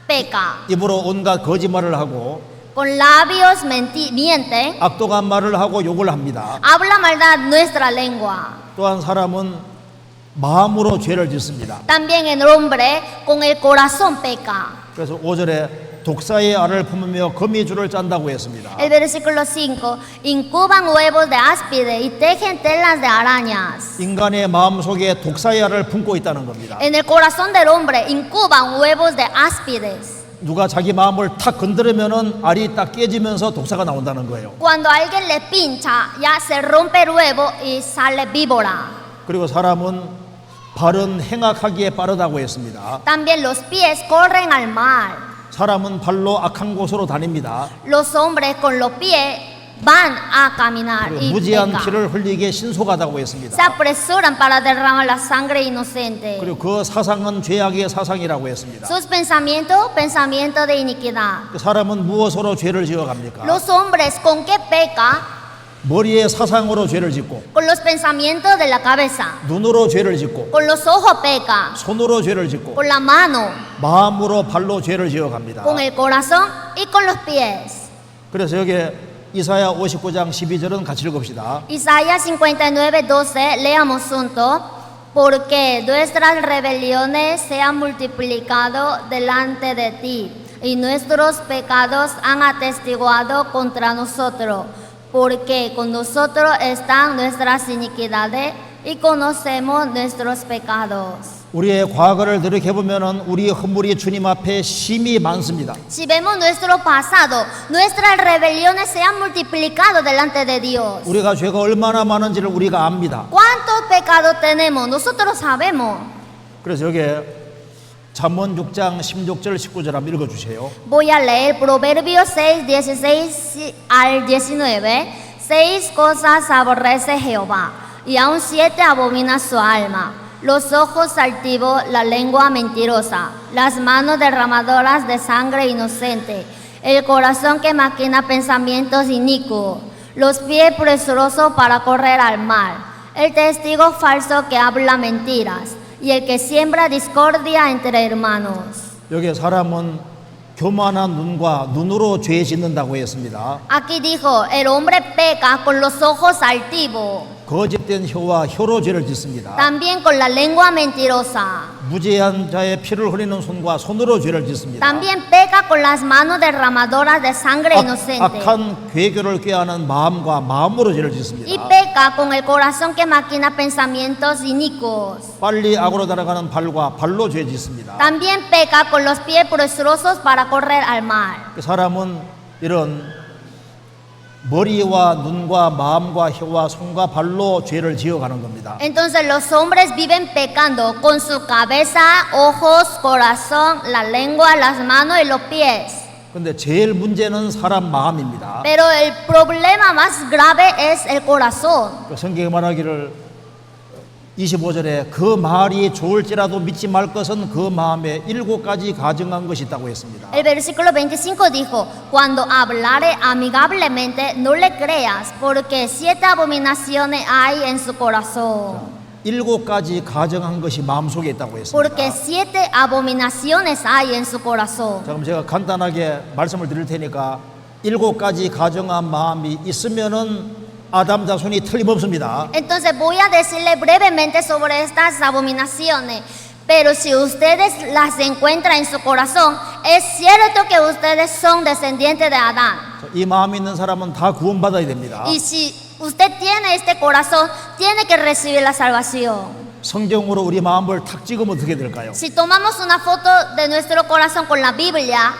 peca. 입으로 온갖 거짓말을 하고 Con labios miente, 악독한 말을 하고 욕을 합니다. habla maldad nuestra lengua. 또한 사람은 마음으로 죄를 짓습니다. También el hombre con el corazón peca. 그래서 5절에 독사의 알을 품으며 거미줄을 짠다고 했습니다. El versículo 5, incuban huevos de áspide y tejen telas de arañas. 인간의 마음 속에 독사의 알을 품고 있다는 겁니다. En el corazón del hombre incuban huevos de áspides. 누가 자기 마음을 탁 건드리면은 알이 딱 깨지면서 독사가 나온다는 거예요. Cuando alguien le pincha, ya se rompe el huevo y sale víbora. 그리고 사람은 발은 행악하기에 빠르다고 했습니다. También los pies corren al mal. 사람은 발로 악한 곳으로 다닙니다. Los hombres con los pies van a caminar 그리고 y 무지한 pecan. 피를 흘리기에 신속하다고 Se 했습니다. apresuran para derramar la sangre inocente. 그리고 그 사상은 죄악의 사상이라고 했습니다. Sus pensamientos, pensamientos de iniquidad. 사람은 무엇으로 죄를 지어갑니까? Los hombres con qué peca, 머리의 사상으로 죄를 짓고, con los pensamientos de la cabeza. 눈으로 죄를 짓고, Con los ojos peca, 손으로 죄를 짓고, con la mano, 마음으로 발로 죄를 지어갑니다. con el corazón y con los pies. 그래서 여기 이사야 59장 12절은 같이 읽읍시다. Isaías 59:12, leamos juntos. Porque nuestras rebeliones se han multiplicado delante de ti, y nuestros pecados han atestiguado contra nosotros. Porque con nosotros están nuestras iniquidades y conocemos nuestros pecados. 우리의 과거를 들여다보면은 우리의 허물이 주님 앞에 심히 많습니다. Si vemos nuestro pasado, nuestras rebeliones se han multiplicado delante de Dios. 우리가 죄가 얼마나 많은지를 우리가 압니다. ¿Cuántos pecados tenemos? Nosotros sabemos. 그래서 여기 잠언 6장 16절 19절 한번 읽어주세요. Voy a leer Proverbios 6, 16 al 19. 6 cosas aborrece Jehová, y aun 7 abomina su alma: los ojos altivos, la lengua mentirosa, las manos derramadoras de sangre inocente, el corazón que maquina pensamientos inicuos, los pies presurosos para correr al mal, el testigo falso que habla mentiras, y el que siembra discordia entre hermanos. 여기 사람은 교만한 눈과 눈으로 죄 짓는다고 했습니다. Aquí dijo, el hombre peca con los ojos altivos, 거짓된 혀와 혀로 죄를 짓습니다. también con la lengua mentirosa, 무죄한 자의 피를 흘리는 손과 손으로 죄를 짓습니다. también peca con las manos derramadoras de sangre inocente, 악한 괴교를 꾀하는 마음과 마음으로 죄를 y 짓습니다. peca con el corazón que maquina pensamientos inicuos. 빨리 악으로 달아가는 발과 발로 죄 짓습니다. También peca con los pies presurosos para correr al mal. 사람은 이런 머리와 눈과 마음과 혀와 손과 발로 죄를 지어가는 겁니다. Entonces los hombres viven pecando con su cabeza, ojos, corazón, la lengua, las manos y los pies. 근데 제일 문제는 사람 마음입니다. Pero el problema más grave es el corazón. 성경에 말하기를 25절에 그 말이 좋을지라도 믿지 말 것은 그 마음에 7가지 가증한 것이 있다고 했습니다. El versículo 25 dijo, cuando hablare amigablemente, no le creas, porque 7 abominaciones hay en su corazón. 7가지 가증한 것이 마음속에 있다고 했습니다. Porque 7 abominaciones hay en su corazón. 자, 그럼 제가 간단하게 말씀을 드릴 테니까 7가지 가증한 마음이 있으면은 아담 자손이 틀림없습니다. Entonces voy a decirle brevemente sobre estas abominaciones. Pero si ustedes las encuentran en su corazón, es cierto que ustedes son descendientes de Adán. 이 마음이 있는 사람은 다 구원받아야 됩니다. Y si usted tiene este corazón, tiene que recibir la salvación. 성경으로 우리 마음을 탁 찍으면 어떻게 될까요? Si tomamos una foto de nuestro corazón con la Biblia,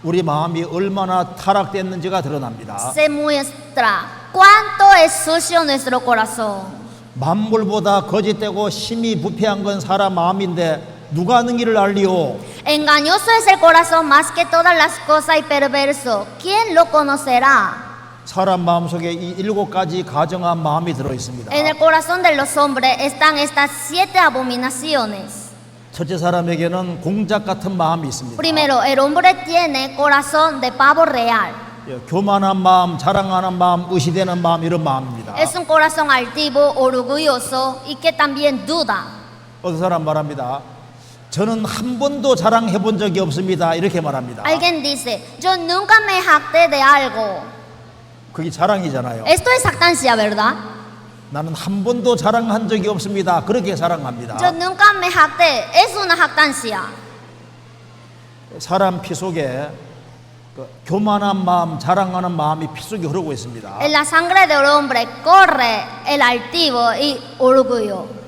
우리 마음이 얼마나 타락됐는지가 드러납니다. se muestra cuánto es sucio nuestro corazón. 만물보다 거짓되고 심히 부패한 건 사람 마음인데 누가 아는 길을 알리오? Engañoso es el corazón más que todas las cosas y perverso. ¿Quién lo conocerá? 사람 마음속에 이 7가지 가정한 마음이 들어 있습니다. En el corazón de los hombres están estas 7 abominaciones. 첫째 사람에게는 공작 같은 마음이 있습니다. Primero, el hombre tiene corazón de pavo real. 교만한 마음, 자랑하는 마음, 의시되는 마음 이런 마음입니다. Es un corazón altivo, orgulloso y que también duda. 어떤 사람 말합니다. 저는 한 번도 자랑해 본 적이 없습니다. 이렇게 말합니다. Alguien dice, yo nunca me jacté de algo. 그게 자랑이잖아요. Esto es jactancia, ¿verdad? 나는 한 번도 자랑한 적이 없습니다. 그렇게 자랑합니다. Yo nunca me jacté. Es una jactancia. 사람 피 속에 그 교만한 마음, 자랑하는 마음이 피 속에 흐르고 있습니다. En la sangre del hombre corre el altivo y orgullo.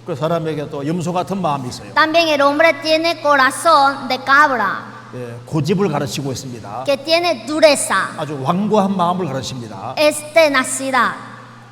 그 사람에게 또 염소 같은 마음이 있어요. También el hombre tiene corazón de cabra, 예, 고집을 가르치고 있습니다. que tiene dureza, 아주 완고한 마음을 가르칩니다. es tenacidad.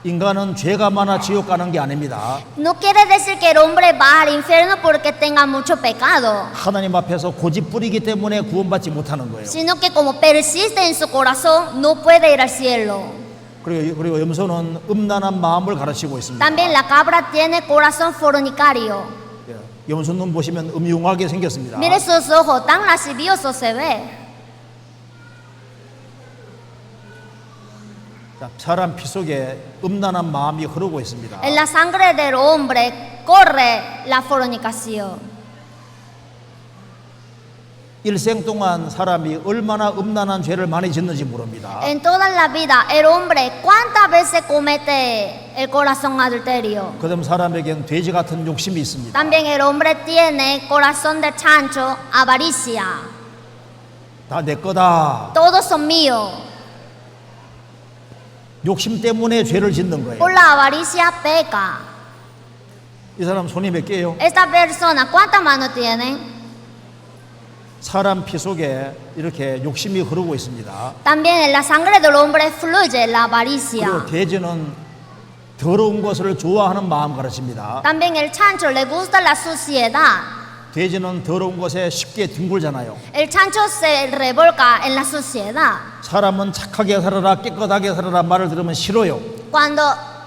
인간은 죄가 많아 지옥 가는 게 아닙니다. No quiere decir que el hombre va al infierno porque tenga mucho pecado, 하나님 앞에서 고집 부리기 때문에 구원받지 못하는 거예요. sino que como persiste en su corazón, no puede ir al cielo. 그리고 염소는 음란한 마음을 가르치고 있습니다. También la cabra tiene corazón fornicario. 예, 염소 눈 보시면 음흉하게 생겼습니다. Mire sus ojos, tan lasciviosos se ve. 자, 사람 피 속에 음란한 마음이 흐르고 있습니다. En la sangre del hombre corre la fornicación. 일생 동안 사람이 얼마나 음란한 죄를 많이 짓는지 모릅니다. En toda la vida, el hombre, ¿cuántas veces comete el corazón adulterio? 그다음 사람에겐 돼지 같은 욕심이 있습니다. También el hombre tiene corazón de chancho, avaricia. 다 내 거다. Todos son míos. 욕심 때문에 죄를 짓는 거예요. Por la avaricia peca. 이 사람 손이 몇 개예요? Esta persona, ¿cuántas manos tiene? 사람 피 속에 이렇게 욕심이 흐르고 있습니다. También en la sangre del hombre fluye la avaricia. 그리고 돼지는 더러운 것을 좋아하는 마음 가르칩니다. También el chancho le gusta la suciedad. 돼지는 더러운 것에 쉽게 뒹굴잖아요. El chancho se revolca en la suciedad. 사람은 착하게 살아라, 깨끗하게 살아라 말을 들으면 싫어요. Cuando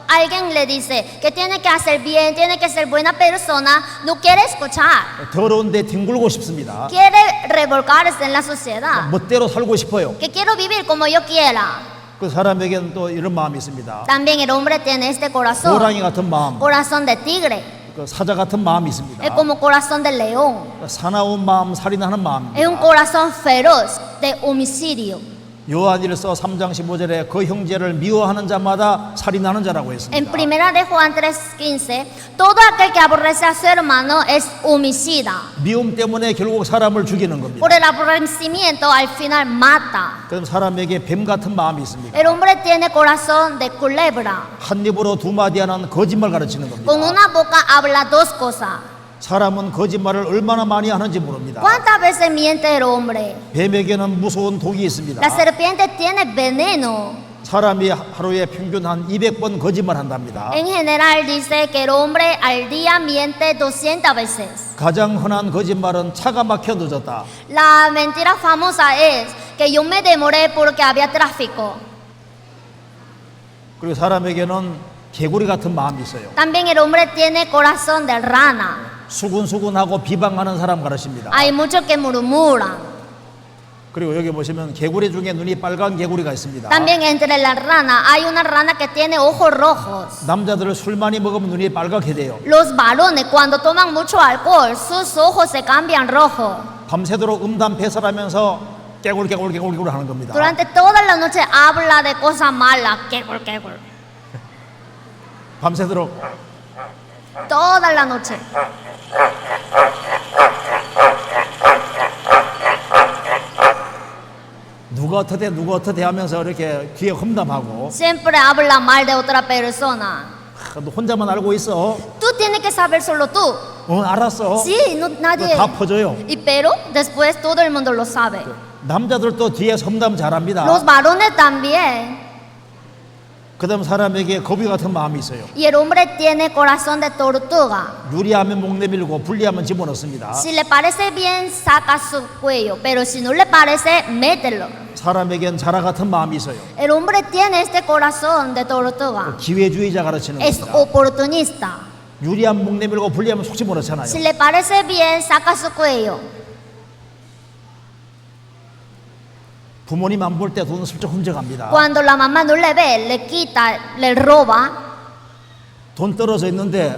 alguien le dice que tiene que hacer bien, tiene que ser buena persona, no quiere escuchar. 더러운데 뒹굴고 싶습니다. Quiere revolcarse en la sociedad. 멋대로 살고 싶어요. Que quiero vivir como yo quiera. 그 사람에게는 또 이런 마음이 있습니다. También el hombre tiene este corazón. 호랑이 같은 마음, Corazón de tigre. 그 사자 같은 마음이 있습니다. Es como corazón de león. 사나운 마음, 살인하는 마음입니다. Es un corazón feroz de homicidio. 요한일서 3장 15절에 그 형제를 미워하는 자마다 살인하는 자라고 En 했습니다. primera de Juan 3:15, todo aquel que aborrece a su hermano es homicida. 미움 때문에 결국 사람을 죽이는 겁니다. Por el aborrecimiento al final mata. 그럼 사람에게 뱀 같은 마음이 있습니다. El hombre tiene corazón de culebra. 한 입으로 두 마디 하는 거짓말 가르치는 Con 겁니다. una boca habla dos cosas. 사람은 거짓말을 얼마나 많이 하는지 모릅니다. ¿Cuántas veces miente el hombre? 뱀에게는 무서운 독이 있습니다. La serpiente tiene veneno. 사람이 하루에 평균 한 200번 거짓말 한답니다. En general dice que el hombre al día miente 200 veces. 가장 흔한 거짓말은 차가 막혀 늦었다. La mentira famosa es que yo me demoré porque había tráfico. 그리고 사람에게는 개구리 같은 마음이 있어요. También el hombre tiene corazón de rana. 수군수군하고 비방하는 사람 가르칩니다. Hay muchos que murmuran. 그리고 여기 보시면 개구리 중에 눈이 빨간 개구리가 있습니다. También entre las ranas hay una rana que tiene ojos rojos. 남자들을 술 많이 먹으면 눈이 빨갛게 돼요. Los varones cuando toman mucho alcohol, sus ojos se cambian rojos. 밤새도록 음담 배설하면서 깨굴 하는 겁니다. Durante toda la noche habla de cosas malas. 밤새도록 Toda la noche. 누가 어떻게 하면서 이렇게 귀에 험담하고 Siempre habla mal de otra persona. 너 혼자만 알고 있어. Tú tienes que saber solo tú. 알았어. Sí, no, nadie. 다 퍼져요. Y pero después todo el mundo lo sabe. 남자들도 뒤에 험담 잘합니다. Los varones también. 그다음 사람에게 거위 같은 마음이 있어요. Y el hombre tiene corazón de tortuga. 유리하면 목 내밀고 불리하면 집어넣습니다. Si le parece bien, saca su cuello. Pero si no le parece, mételo. 사람에겐 자라 같은 마음이 있어요. El hombre tiene este corazón de tortuga. 기회주의자 가르치는 Es 겁니다. oportunista. 유리하면 목 내밀고 불리하면 속 집어넣잖아요. Si le parece bien, saca su cuello. 부모님 안 볼 때 돈 슬쩍 훔쳐갑니다. Cuando la mamá no le ve, le quita, le roba. 돈 떨어져 있는데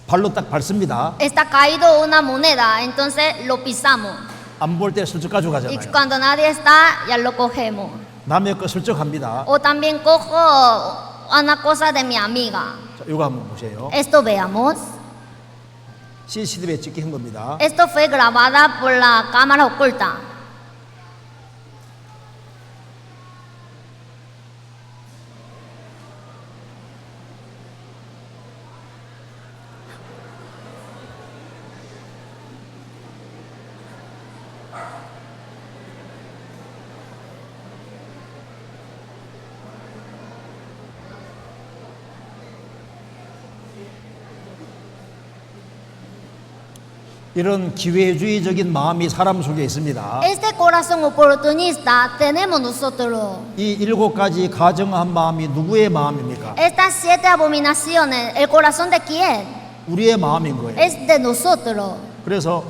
발로 딱 밟습니다. está caído una moneda, entonces lo pisamos. 안 볼 때 슬쩍 Y 가져가잖아요. cuando nadie está, ya lo cogemos. 남의 거 슬쩍 합니다. O también cojo una cosa de mi amiga. 자, 이거 한번 보세요. Esto veamos. CCTV에 찍힌 겁니다. Esto fue grabada por la cámara oculta. 이런 기회주의적인 마음이 사람 속에 있습니다. Este corazón oportunista tenemos nosotros. 이 7가지 가정한 마음이 누구의 마음입니까? Estas 7 abominaciones, ¿el corazón de quién? 우리의 마음인 거예요. Es de nosotros. 그래서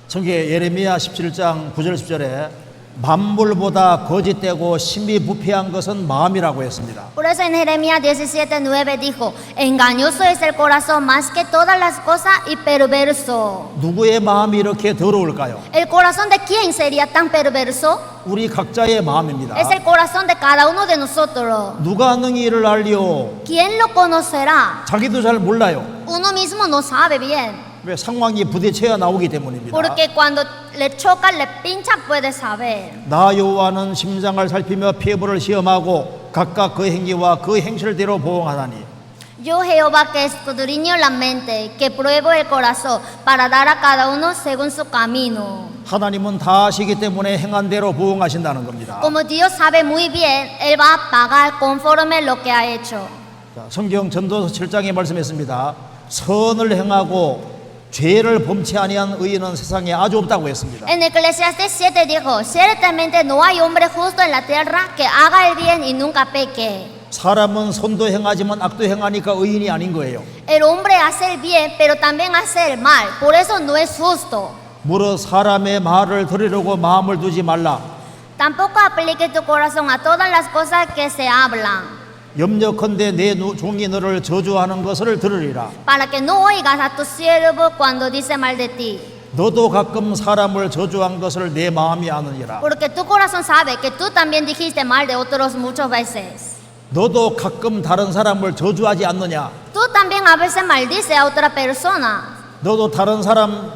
성경 예레미야 17장 9절 10절에 만물보다 거짓되고 심히 부패한 것은 마음이라고 했습니다. Por eso en Jeremías 17:9 dijo, engañoso es el corazón más que todas las cosas y perverso. 누구의 마음이 이렇게 더러울까요? ¿El corazón de quién sería tan perverso? 우리 각자의 마음입니다. Es el corazón de cada uno de nosotros. 누가 능히 이를 알리오? ¿Quién lo conocerá? 자기도 잘 몰라요. Uno mismo no sabe bien. 왜 상황이 부딪혀야 나오기 때문입니다. Porque cuando le choca, le pincha, puede saber. 나 여호와는 심장을 살피며 폐부를 시험하고 각각 그 행위와 그 행실대로 보응하나니. Yo Jehová que escudriño la mente, que pruebo el corazón, para dar a cada uno según su camino. 하나님은 다 아시기 때문에 행한 대로 보응하신다는 겁니다. Como Dios sabe muy bien, Él va a pagar conforme lo que ha hecho. 자, 성경 전도서 7장에 말씀했습니다. 선을 행하고 죄를 범치 아니한 의인은 세상에 아주 없다고 했습니다. En Eclesiastes 7 dijo, ciertamente no hay hombre justo en la tierra que haga el bien y nunca peque. 사람은 선도 행하지만 악도 행하니까 의인이 아닌 거예요. El hombre hace el bien, pero también hace el mal, por eso no es justo. 무릇 사람의 말을 들으려고 마음을 두지 말라. Tampoco aplique tu corazón a todas las cosas que se hablan, 염려컨대 내 종이 너를 저주하는 것을 들으리라. para que no oigas a tu siervo cuando dice mal de ti. 너도 가끔 사람을 저주한 것을 내 마음이 아느니라. Porque tu corazón sabe que tú también dijiste mal de otros muchas veces. 너도 가끔 다른 사람을 저주하지 않느냐? Tú también a veces maldices a otra persona. 너도 다른 사람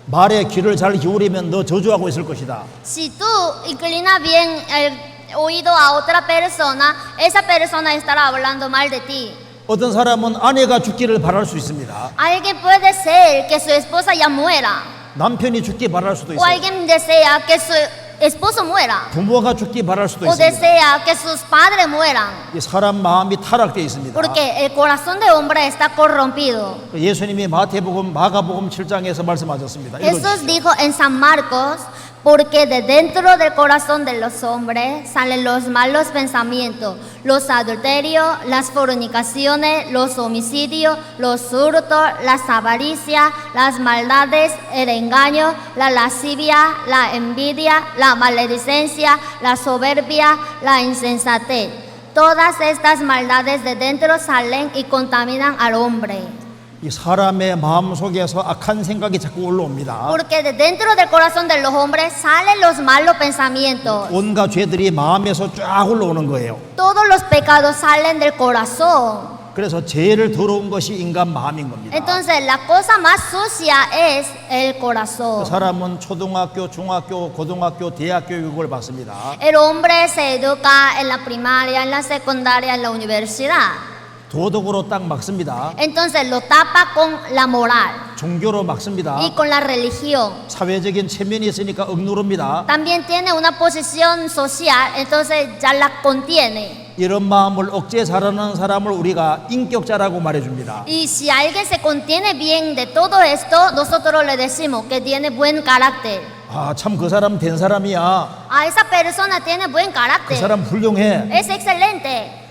말에 귀를 잘 기울이면 너 저주하고 있을 것이다. Si tú inclinas bien el oído a otra persona, esa persona estará hablando mal de ti. 어떤 사람은 아내가 죽기를 바랄 수 있습니다. Alguien puede ser que su esposa ya muera, 남편이 죽기 바랄 수도 o 있어요. alguien desea que su esposo muera, 부모가 죽기 바랄 수도 o 있습니다. desea que sus padres mueran, 이 사람 마음이 타락되어 있습니다. porque el corazón de hombre está corrompido. 예수님이 마가복음 7장에서 말씀하셨습니다. Jesús 읽어주시죠. dijo en San Marcos, porque de dentro del corazón de los hombres salen los malos pensamientos, los adulterios, las fornicaciones, los homicidios, los hurtos, las avaricias, las maldades, el engaño, la lascivia, la envidia, la maledicencia, la soberbia, la insensatez. Todas estas maldades de dentro salen y contaminan al hombre. 이 사람의 마음 속에서 악한 생각이 자꾸 올라옵니다. Porque de dentro del corazón de los hombres salen los malos pensamientos. 온갖 죄들이 마음에서 쫙 올라오는 거예요. Todos los pecados salen del corazón. 그래서 제일 더러운 것이 인간 마음인 겁니다. Entonces la cosa más sucia es el 그 corazón. 사람은 초등학교, 중학교, 고등학교, 대학교 교육을 받습니다. El hombre se educa en la primaria, en la secundaria, en la universidad. 도덕으로 딱 막습니다. Entonces lo tapa con la moral 종교로 막습니다. y con la religión. 사회적인 체면이 있으니까 억누릅니다. También tiene una posición social, entonces ya la contiene. 이런 마음을 억제 잘하는 사람을 우리가 인격자라고 말해줍니다. Y si alguien se contiene bien de todo esto, nosotros le decimos que tiene buen carácter. 아, 참 그 사람 된 사람이야. A esa persona tiene buen 그 carácter. 사람 훌륭해. Es excelente.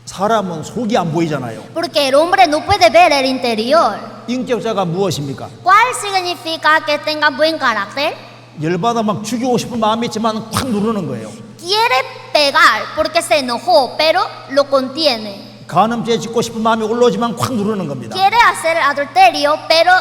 사람은 속이 안 보이잖아요. Porque el hombre no puede ver el interior. 인격자가 무엇입니까? ¿Cuál significa que tenga buen carácter? 열받아 막 죽이고 싶은 마음이 있지만 확 누르는 거예요. Quiere pegar porque se enojó, pero lo contiene. 간음죄 짓고 싶은 마음이 올라오지만 콱 누르는 겁니다. Quiere hacer adulterio, pero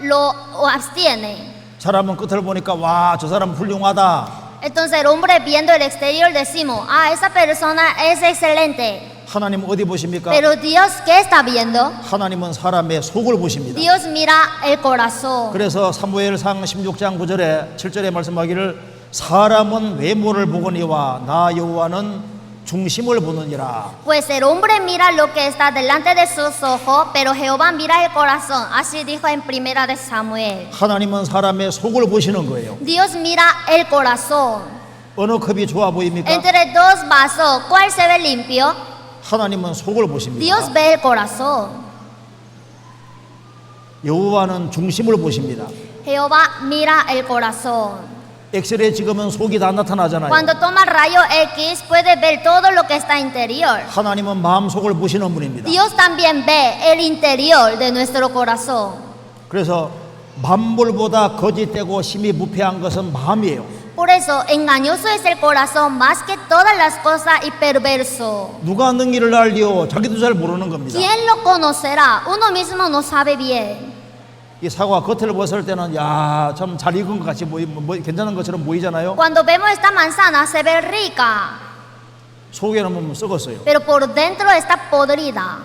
lo abstiene. 사람은 끝을 보니까 와, 저 사람 훌륭하다. Entonces el hombre viendo el exterior decimos, ah, esa persona es excelente. 하나님 어디 보십니까? Pero Dios, ¿qué está viendo? 하나님은 사람의 속을 보십니다. Dios mira el corazón. 그래서 사무엘상 16장 9절에 7절에 말씀하기를 사람은 외모를 보거니와 나 여호와는 중심을 보느니라. Pues el hombre mira lo que está delante de sus ojos, pero Jehová mira el corazón. Así dijo en primera de Samuel. 하나님은 사람의 속을 보시는 거예요. Dios mira el corazón. 어느 컵이 좋아 보입니까? Entre dos vasos, ¿cuál se ve limpio? 하나님은 속을 보십니다. Dios ve el corazón. 여호와는 중심을 보십니다. Jehová mira el corazón. 엑스레이 찍으면 속이 다 나타나잖아요. Cuando toma rayo X, puede ver todo lo que está interior. 하나님은 마음속을 보시는 분입니다. Dios también ve el interior de nuestro corazón. 그래서 만물보다 거짓되고 심히 부패한 것은 마음이에요. Por eso, engañoso es el corazón más que todas las cosas y perverso. 누가 능히를 알리오? 자기도 잘 모르는 겁니다. ¿Quién lo conocerá? Uno mismo no sabe bien. 이 사과 겉을 벗을 때는 야, 참 잘 익은 것 같이 괜찮은 것처럼 보이잖아요. Cuando vemos esta manzana se ve rica, 속에는 보면 썩었어요. pero por dentro está podrida.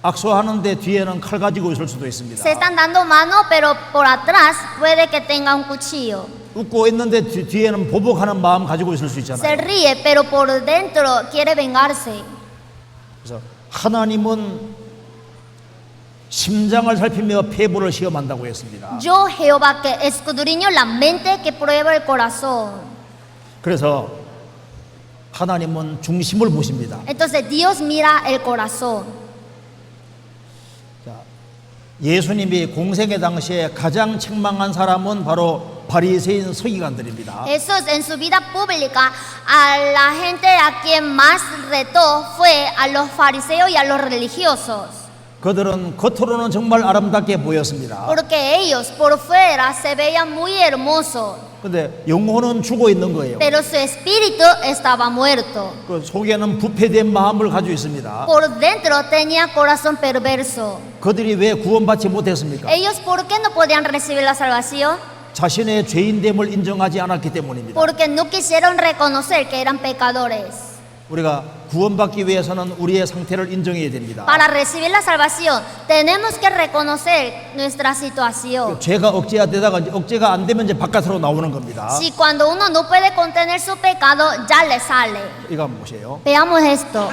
악수하는데 뒤에는 칼 가지고 있을 수도 있습니다. Se están dando mano, pero por atrás puede que tenga un cuchillo. 웃고 있는데 뒤에는 보복하는 마음 가지고 있을 수 Se 있잖아요. ríe, pero por dentro quiere vengarse. 그래서 하나님은 심장을 살피며 폐부를 시험한다고 했습니다. Yo, Jehová, que escudriño la mente, que prueba el corazón. 그래서 하나님은 중심을 보십니다. Entonces Dios mira el corazón. 자, 예수님이 공생의 당시에 가장 책망한 사람은 바로 바리새인 서기관들입니다. Jesús en su vida pública a la gente a quien más retó fue a los fariseos y a los religiosos. 그들은 겉으로는 정말 아름답게 보였습니다. Porque ellos por fuera se veían muy hermosos, 근데 영혼은 죽어 있는 거예요. pero su espíritu estaba muerto. 그 속에는 부패된 마음을 가지고 있습니다. Por dentro tenía corazón perverso. 그들이 왜 구원받지 못했습니까? Ellos, ¿por qué no podían recibir la salvación? 자신의 죄인됨을 인정하지 않았기 때문입니다. Porque no quisieron reconocer que eran pecadores. 우리가 구원받기 위해서는 우리의 상태를 인정해야 됩니다. Para recibir la salvación tenemos que reconocer nuestra situación. 죄가 억제가 되다가 이제 억제가 안 되면 이제 바깥으로 나오는 겁니다. Si cuando uno no puede contener su pecado, ya le sale. 이거 한번 보세요. Veamos esto.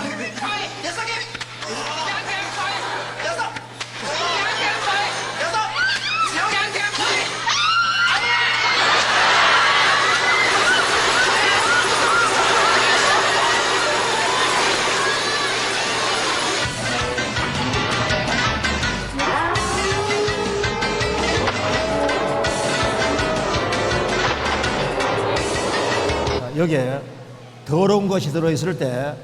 여기에 더러운 것이 들어있을 때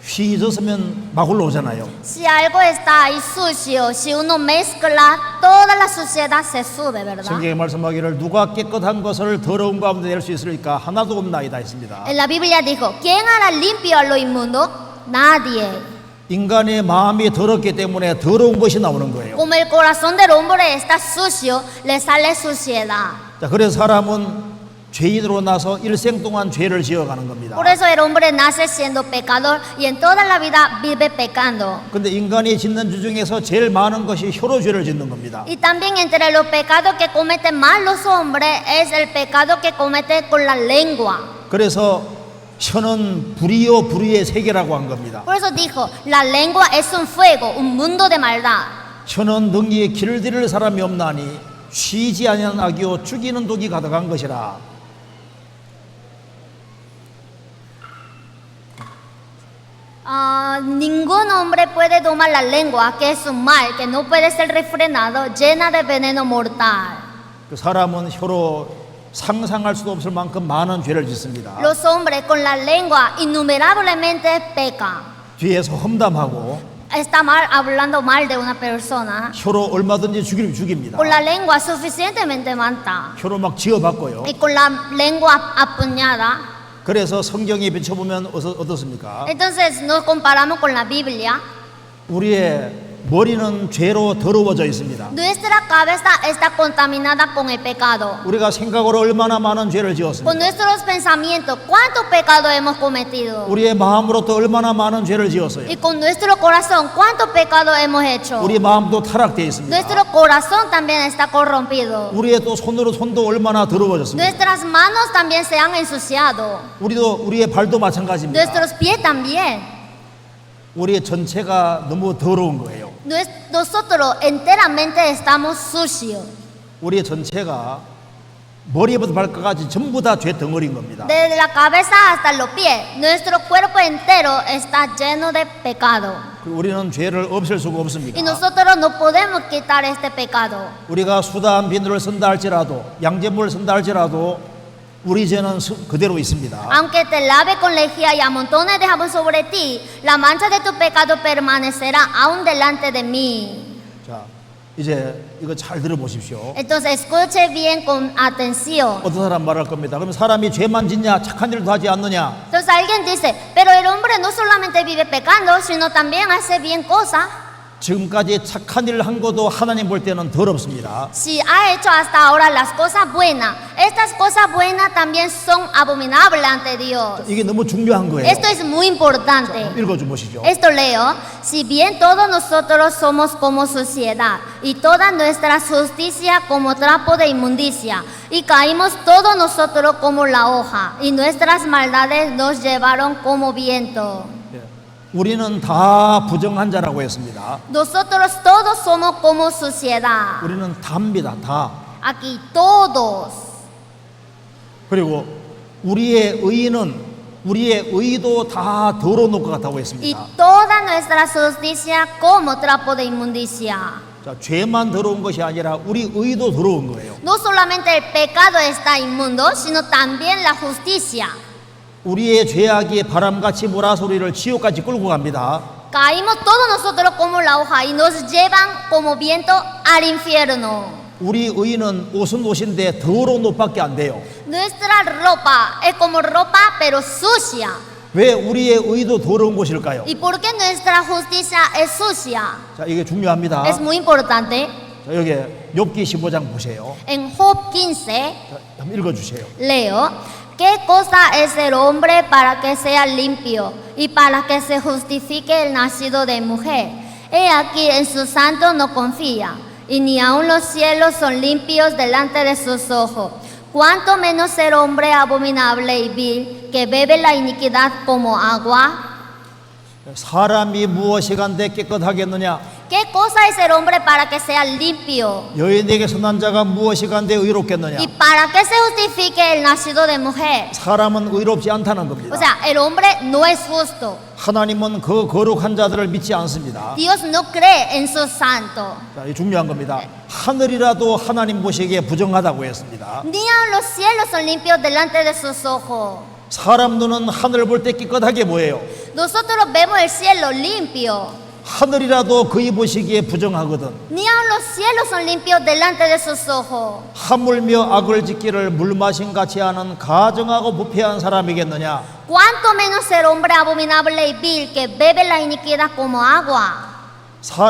휘젓으면 막 올라오잖아요. Si algo está ahí sucio, si uno mezcla, toda la suciedad se sube, ¿verdad? 성경에 말씀하기를 누가 깨끗한 것을 더러운 가운데 낼 수 있으리까 하나도 없나이다 했습니다. En la Biblia dijo, ¿quién hará limpio a lo inmundo? Nadie. 인간의 마음이 더럽기 때문에 더러운 것이 나오는 거예요. Como el corazón del hombre está sucio, le sale suciedad. 자, 그래서 사람은 죄인으로 나서 일생 동안 죄를 지어가는 겁니다. Por eso el hombre nace siendo pecador y en toda la vida vive pecando. 근데 인간이 짓는 죄 중에서 제일 많은 것이 혀로 죄를 짓는 겁니다. Y también entre los pecados que cometen más los hombres es el pecado que cometen con la lengua. 그래서 혀는 불이요 불의의 세계라고 한 겁니다. Por eso dijo, la lengua es un fuego, un mundo de maldad. 혀는 능히 길을 들일 사람이 없나니 쉬지 아니하는 악이요 죽이는 독이 가득한 것이라. Ningún hombre puede domar la lengua, que es un mal, que no puede ser refrenado, llena de veneno mortal. 그 사람은 혀로 상상할 수도 없을 만큼 많은 죄를 짓습니다. Los hombres con la lengua innumerablemente pecan. 뒤에서 험담하고 Está mal hablando mal de una persona. 혀로 얼마든지 죽입니다. Con la lengua suficientemente mata. 혀로 막 지어받고요. Y con la lengua apuñada. 그래서 성경에 비춰보면 어떻습니까? Entonces nos comparamos con la Biblia. 우리의 머리는 죄로 더러워져 있습니다. Nuestra cabeza está contaminada con el pecado. 우리가 생각으로 얼마나 많은 죄를 Con 지었습니까? nuestros pensamientos, ¿cuántos pecados hemos cometido? 우리의 마음으로 또 얼마나 많은 죄를 지었어요. Y con nuestro corazón, ¿cuántos pecados hemos hecho? 우리 마음도 타락되어 있습니다. Nuestro corazón también está corrompido. 우리의 또 손도 얼마나 더러워졌습니까? Nuestras manos también se han ensuciado. 우리의 발도 마찬가지입니다. Nuestros pies también. 우리의 전체가 너무 더러운 거예요. Nosotros enteramente estamos sucios. 우리의 전체가 머리부터 발끝까지 전부 다 죄 덩어리인 겁니다. Desde la cabeza hasta los pies, nuestro cuerpo entero está lleno de pecado. 우리는 죄를 없앨 수가 Y 없습니다. nosotros no podemos quitar este pecado. 우리가 수다한 비누를 쓴다 할지라도 양잿물을 쓴다 할지라도 우리 죄는 그대로 있습니다. Aunque te lave con lejía y amontones de jabón sobre ti, la mancha de tu pecado permanecerá aún delante de mí. 자, 이제 이거 잘 들어보십시오. Entonces escuche bien con atención. 어떤 사람 말할 겁니다. 그럼 사람이 죄만 짓냐 착한 일도 하지 않느냐? Entonces alguien dice, pero el hombre no solamente vive pecando, sino también hace bien cosas. 지금까지 착한 일을 한 것도 하나님 볼 때는 더럽습니다. Si ha hecho hasta ahora las cosas buenas, estas cosas buenas también son abominables ante Dios. 이게 너무 중요한 거예요. Esto es muy importante. 읽어줘 보시죠. Esto leo, si bien todos nosotros somos como suciedad y toda nuestra justicia como trapo de inmundicia, y caímos todos nosotros como la hoja, y nuestras maldades nos llevaron como viento. 우리는 다 부정한 자라고 했습니다. Nosotros todos somos como suciedad. 우리는 다입니다. 다. Aquí todos. 그리고 우리의 의도 다 더러워놓을 것 같다고 Y 했습니다. toda nuestra justicia como trapo de inmundicia. 자, 죄만 더러운 것이 아니라 우리 의도 더러운 거예요. No solamente el pecado está inmundo, sino también la justicia. 우리의 죄악이 바람같이 몰아소리를 지옥까지 끌고 갑니다. Caímos todos nosotros como la hoja y nos llevan como viento al infierno. 우리 의는 옷은 옷인데 더러운 옷밖에 안 돼요. Nuestra ropa es como ropa pero sucia. 왜 우리의 의도 더러운 것일까요? ¿Y por qué nuestra justicia es sucia? 자, 이게 중요합니다. Es muy importante. 자, 여기 욥기 15장 보세요. En Job 15 자, 한번 읽어주세요. leo, ¿qué cosa es el hombre para que sea limpio y para que se justifique el nacido de mujer? He aquí en su santo no confía, y ni aun los cielos son limpios delante de sus ojos. ¿Cuánto menos el hombre abominable y vil que bebe la iniquidad como agua? 사람이 무엇이 간데 깨끗하겠느냐? ¿Qué cosa es el hombre para que sea limpio? 여인에게 선한 자가 무엇이 간데 의롭겠느냐? ¿Y para que se justifique el nacido de mujer? 사람은 의롭지 않다는 겁니다. O sea, el hombre no es justo. 하나님은 그 거룩한 자들을 믿지 않습니다. Dios no cree en sus santos. 자, 이 중요한 겁니다. 하늘이라도 하나님 보시기에 부정하다고 했습니다. Ni aun los cielos son limpios delante de sus ojos. 사람 눈은 하늘을 볼 때 깨끗하게 보여요. Nosotros vemos el cielo limpio. 하늘이라도 그이 보시기에 부정하거든. Ni aun los cielos son limpios delante de sus ojos. 하물며 악을 짓기를 물마신 같이 하는 가증하고 부패한 사람이겠느냐? ¿Cuánto menos el hombre abominable y vil que bebe la iniquidad como agua?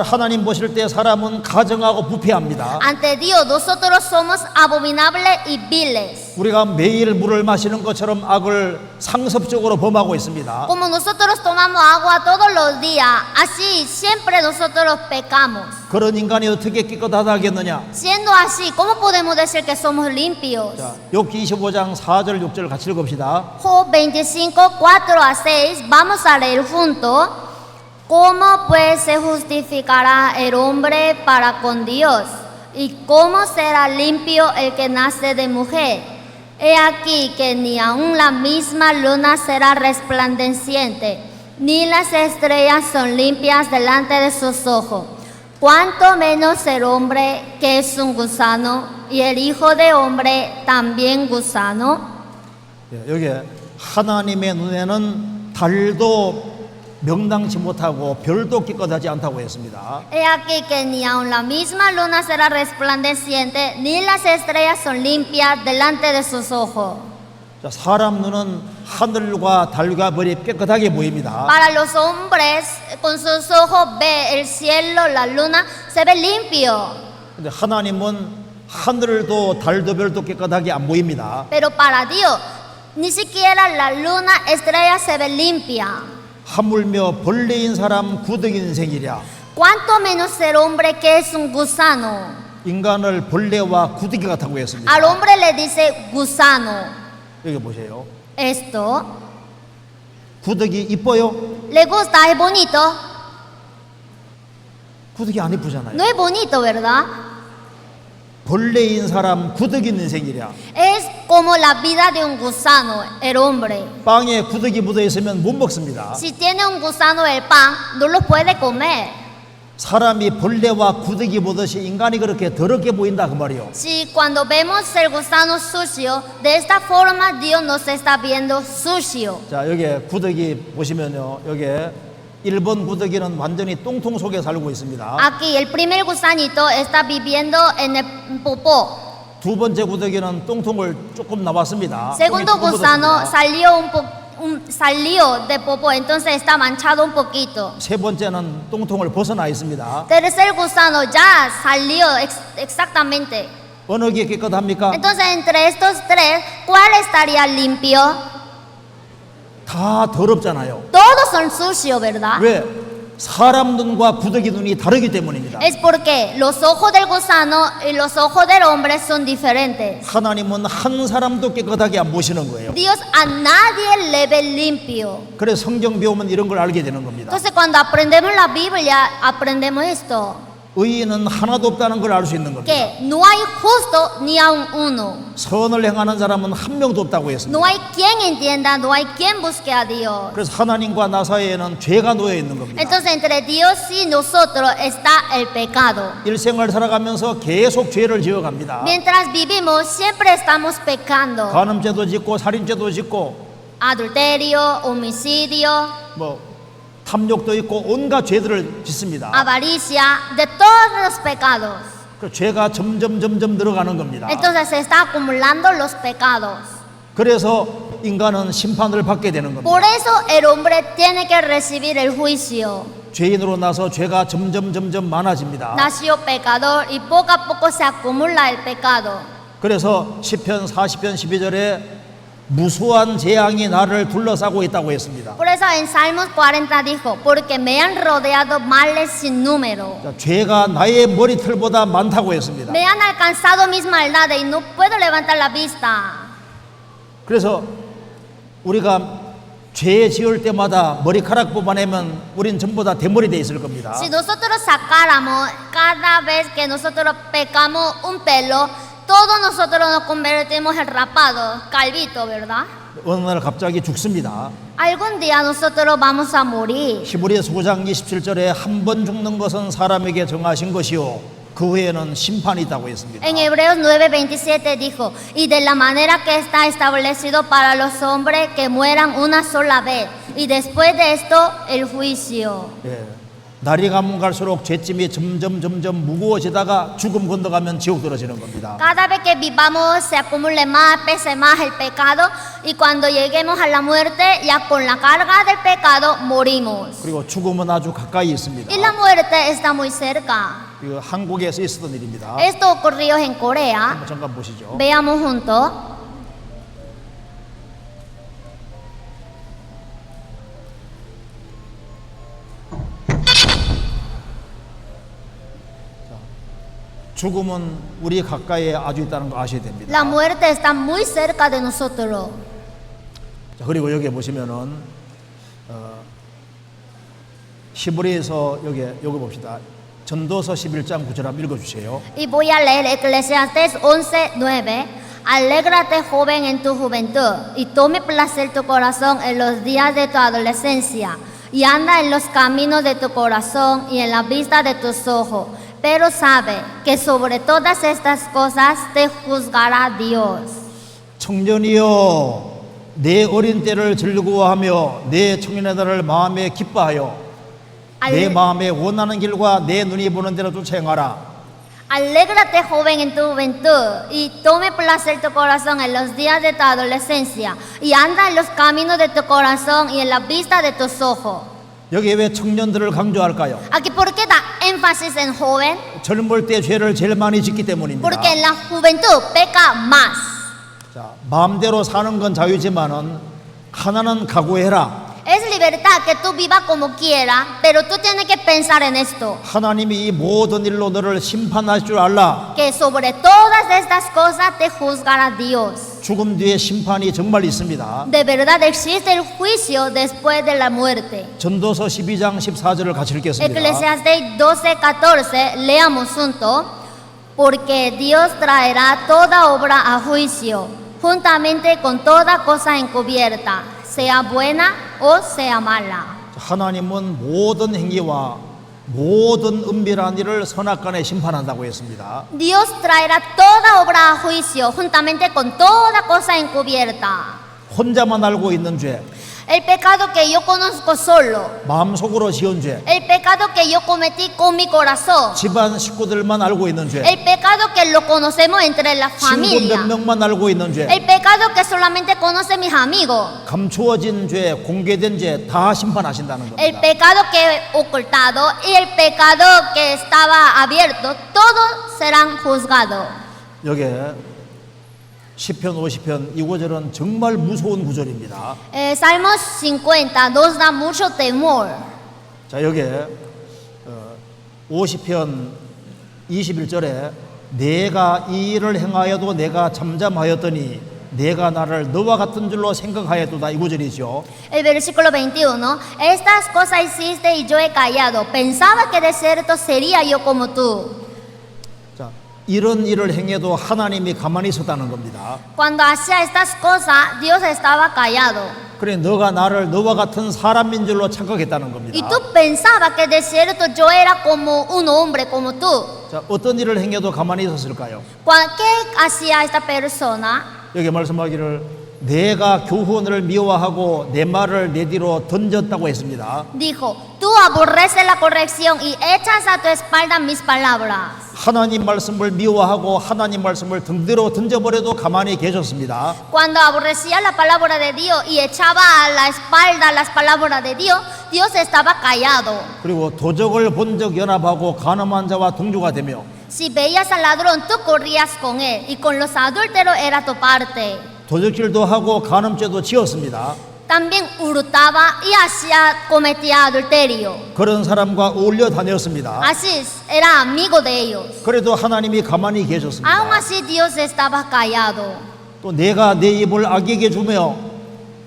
하나님 보실 때 사람은 가증하고 부패합니다. Ante Dios, nosotros somos abominables y viles. 우리가 매일 물을 마시는 것처럼 악을 상습적으로 범하고 있습니다. Como nosotros tomamos agua todos los días, así siempre nosotros pecamos. 그런 인간이 어떻게 깨끗하다 하겠느냐? Siendo así, ¿cómo podemos decir que somos limpios? 자, 욥기 25장 4절 6절 같이 읽읍시다. Job 25, 4 a 6, vamos a leer juntos. ¿Cómo pues se justificará el hombre para con Dios? ¿Y cómo será limpio el que nace de mujer? He aquí que ni aun la misma luna será resplandeciente, ni las estrellas son limpias delante de sus ojos. Cuánto menos el hombre que es un gusano, y el hijo de hombre también gusano. 여기 하나님의 눈에는 달도 명랑치 못하고 별도 깨끗하지 않다고 했습니다. He aquí que ni aun la misma luna será resplandeciente, ni las estrellas son limpias delante de sus ojos. 자, 사람 눈은 하늘과 달과 별이 깨끗하게 보입니다. Para los hombres, con sus ojos ve el cielo, la luna, se ve limpio. 근데 하나님은 하늘도 달도 별도 깨끗하게 안 보입니다. Pero para Dios, ni siquiera la luna, estrella se ve limpia. 하물며 벌레인 사람 구덩이 인생이랴. Cuánto menos el hombre que es un gusano. 인간을 벌레와 구덩이 같다고 했습니다. Al hombre le dice gusano. 여기 보세요. Esto, 구덩이 이뻐요? ¿le gusta? ¿Es bonito? 구덩이 안 이쁘잖아요. No es bonito, ¿verdad? 벌레인 사람 구덩이 인생이랴. Es como la vida de un gusano, el hombre. 빵에 구덩이 묻어 있으면 못 먹습니다. Si tiene un gusano el pan, no lo puede comer. 사람이 벌레와 구덩이 보듯이 인간이 그렇게 더럽게 보인다 그 말이요. Si cuando vemos el gusano sucio, de esta forma Dios nos está viendo sucio. 자, 여기 구덩이 보시면요. 여기 1번 구덩이는 완전히 똥통 속에 살고 있습니다. Aquí el primer gusanito está viviendo en el popó. 두 번째 구덩이는 똥통을 조금 나왔습니다. Segundo 똥이 조금 gusano 묻었습니다. salió de popó, entonces está manchado un poquito. 세 번째는 똥통을 벗어나 있습니다. Tercer gusano ya salió exactamente. 어느 게 깨끗합니까? Entonces entre estos tres, ¿cuál estaría limpio? 다 더럽잖아요. Todos son sucios, ¿verdad? 왜? 사람 눈과 구더기 눈이 다르기 때문입니다. Es porque los ojos del gusano y los ojos del hombre son diferentes. 하나님은 한 사람도 깨끗하게 안 보시는 거예요. Dios a nadie le ve limpio. 그래서 성경 배우면 이런 걸 알게 되는 겁니다. Entonces cuando aprendemos la Biblia, aprendemos esto. 의인은 하나도 없다는 걸 알 수 있는 겁니다. Que no hay justo ni aun uno. 선을 행하는 사람은 한 명도 없다고 했습니다. No hay quien entienda, no hay quien busque a Dios. 그래서 하나님과 나 사이에는 죄가 놓여 있는 겁니다. Entonces entre Dios y nosotros está el pecado. 일생을 살아가면서 계속 죄를 지어갑니다. Mientras vivimos siempre estamos pecando. 간음죄도 짓고 살인죄도 짓고 Adulterio, homicidio, 뭐 탐욕도 있고 온갖 죄들을 짓습니다. avaricia, de todos los pecados. 그 죄가 점점 늘어가는 겁니다. Entonces se está acumulando los pecados. 그래서 인간은 심판을 받게 되는 겁니다. Por eso el hombre tiene que recibir el juicio. 죄인으로 나서 죄가 점점 많아집니다. Nació pecador y poco a poco se acumula el pecado. 그래서 시편 40편 12절에 무수한 재앙이 나를 둘러싸고 있다고 했습니다. Por eso en Salmos 40 dijo, porque me han rodeado males sin número. 자, 죄가 나의 머리털보다 많다고 했습니다. Me han alcanzado mis maldades y no puedo levantar la vista. 그래서 우리가 죄 지을 때마다 머리카락 뽑아내면 우린 전부 다 대머리 돼 있을 겁니다. Si nosotros sacáramos cada vez que nosotros pecamos un pelo, todos nosotros nos convertimos en rapado, calvito, ¿verdad? 어느 날 갑자기 죽습니다. Algún día nosotros vamos a morir. 히브리서 9장 27절에 한 번 죽는 것은 사람에게 정하신 것이요 그 후에는 심판이 있다고 했습니다. En Hebreos 9:27 dijo, y de la manera que está establecido para los hombres que mueran una sola vez, y después de esto el juicio. 예, 날이 가면 갈수록 죄짐이 점점 무거워지다가 죽음 건너가면 지옥 떨어지는 겁니다. Cada vez que vivamos se acumule más, pese más el pecado, y cuando lleguemos a la muerte, ya con la carga del pecado morimos. 그리고 죽음은 아주 가까이 있습니다. Y la muerte está muy cerca. 이거 한국에서 있었던 일입니다. Esto ocurrió en Corea. 한번 잠깐 보시죠. Veamos juntos. 죽음은 우리 가까이에 아주 있다는 거 아셔야 됩니다. La muerte está muy cerca de nosotros. 자, 그리고 여기 보시면은 히브리서 여기 봅시다. 전도서 11장 9절 한번 읽어주세요. Y voy a leer Eclesiastés 11:9. Alégrate, joven, en tu juventud, y tome placer tu corazón en los días de tu adolescencia, y anda en los caminos de tu corazón y en la vista de tus ojos. Pero sabe que sobre todas estas cosas te juzgará Dios. 청년이여 내 어린 때를 즐거워하며 내 청년의 날을 마음에 기뻐하여 내 마음에 원하는 길과 내 눈이 보는 대로 쫓아 행하라. Alégrate, joven, en tu juventud, y tome placer tu corazón en los días de tu adolescencia, y anda en los caminos de tu corazón y en la vista de tus ojos. 여기 왜 청년들을 강조할까요? Aquí, ¿por qué da énfasis en joven? 젊을 때 죄를 제일 많이 짓기 때문입니다. Porque en la juventud peca más. 자, 마음대로 사는 건 자유지만은 하나는 각오해라. Es libertad que tú vivas como quieras, pero tú tienes que pensar en esto, 하나님이 이 모든 일로 너를 심판할 줄 알라. que sobre todas estas cosas te juzgará Dios. 죽음 뒤에 심판이 정말 있습니다. De verdad existe el juicio después de la muerte. 전도서 12장 14절을 같이 읽겠습니다. Eclesiastés 12:14, leamos juntos. Porque Dios traerá toda obra a juicio, juntamente con toda cosa encubierta, sea buena o sea mala. 하나님은 모든 행위와 모든 은밀한 일을 선악간에 심판한다고 했습니다. Dios traerá toda obra a juicio, juntamente con toda cosa encubierta. 혼자만 알고 있는 죄, El pecado que yo conozco solo, 마음속으로 지은 죄, el pecado que yo cometí con mi corazón, 집안 식구들만 알고 있는 죄, el pecado que lo conocemos entre la 친구 familia, 몇 명만 알고 있는 죄, el pecado que solamente conocen mis amigos, 감추어진 죄, 공개된 죄 다 심판하신다는 el 겁니다. pecado que he ocultado y el pecado que estaba abierto, todos serán juzgados. 여기에 시편 50편 이 구절은 정말 무서운 구절입니다. Salmos 50 nos da mucho temor. 자, 여기에 50편 21절에 내가 이 일을 행하여도 내가 잠잠하였더니 내가 나를 너와 같은 줄로 생각하였도다 이 구절이죠. El versículo 21, estas cosas hiciste y yo he callado, pensaba que de cierto sería yo como tú. 자, 이런 일을 행해도 하나님이 가만히 있었다는 겁니다. Cuando hacía estas cosas, Dios estaba callado. 그래 너가 나를 너와 같은 사람인 줄로 착각했다는 Y 겁니다. tú pensabas que de cierto yo era como un hombre como tú. 자, 어떤 일을 행해도 가만히 있었을까요? ¿Qué hacía esta persona? 여기 말씀하기를 내가 교훈을 미워하고 내 말을 내 뒤로 던졌다고 했습니다. Dijo, tú aborreces la corrección y echas a tu espalda mis palabras. 하나님 말씀을 미워하고 하나님 말씀을 등 뒤로 던져버려도 가만히 계셨습니다. Cuando aborrecía la palabra de Dios y echaba a la espalda las palabras de Dios, Dios estaba callado. 그리고 도적을 본적 연합하고 간음한 자와 동조가 되며 Si veías al ladrón, tú corrías con él, y con los adúlteros era tu parte. 도적질도 하고 간음죄도 지었습니다. También hurtaba y cometía adulterio. 그런 사람과 어울려 다녔습니다. Así era amigo de ellos. 그래도 하나님이 가만히 Aún 계셨습니다. así Dios estaba callado. 또 내가 내 입을 악에게 주며